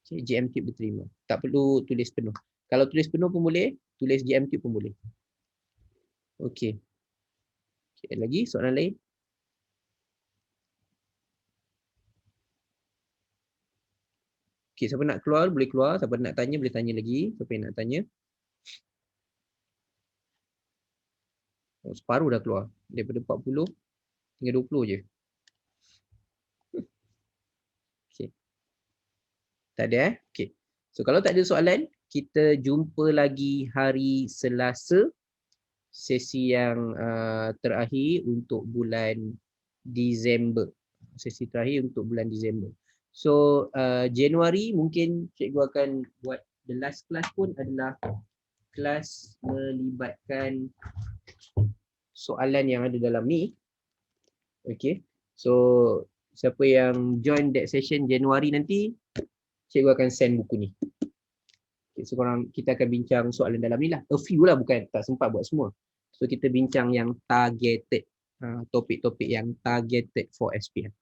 A: Okay, GM tube diterima. Tak perlu tulis penuh. Kalau tulis penuh pun boleh, tulis GM tube pun boleh. Okay. Okay, lagi soalan lain? Okay, siapa nak keluar boleh keluar, siapa nak tanya boleh tanya lagi, siapa yang nak tanya. Separuh dah keluar. Daripada 40 tinggal 20 je. Okay. Tak ada Okay. So kalau tak ada soalan, kita jumpa lagi hari Selasa, sesi yang terakhir untuk bulan Disember. Sesi terakhir untuk bulan Disember. So Januari mungkin cikgu akan buat the last class pun adalah kelas melibatkan soalan yang ada dalam ni. Okay. So siapa yang join that session Januari nanti, cikgu akan send buku ni. Okay, so kita akan bincang soalan dalam ni lah. A few lah, bukan tak sempat buat semua. So kita bincang yang targeted. Topik-topik yang targeted for SPM.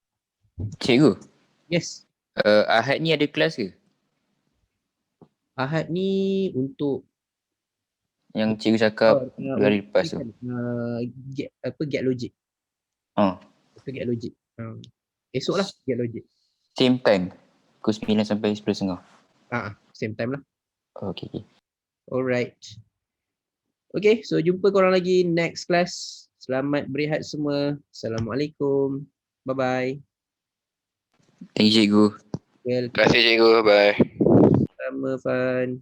B: Cikgu?
A: Yes.
B: Ahad ni ada kelas ke?
A: Ahad ni untuk
B: yang cikgu cakap 2 hari lepas tu.
A: Get logic. Get logic. Esok lah get logic.
B: Same time. Pukul 9 sampai 10.30.
A: Same time lah.
B: Okay.
A: Alright. Okay, so jumpa korang lagi next class. Selamat berehat semua. Assalamualaikum. Bye-bye.
B: Thank you, cikgu.
A: Terima
B: kasih, cikgu. Bye.
A: Sama, Fan.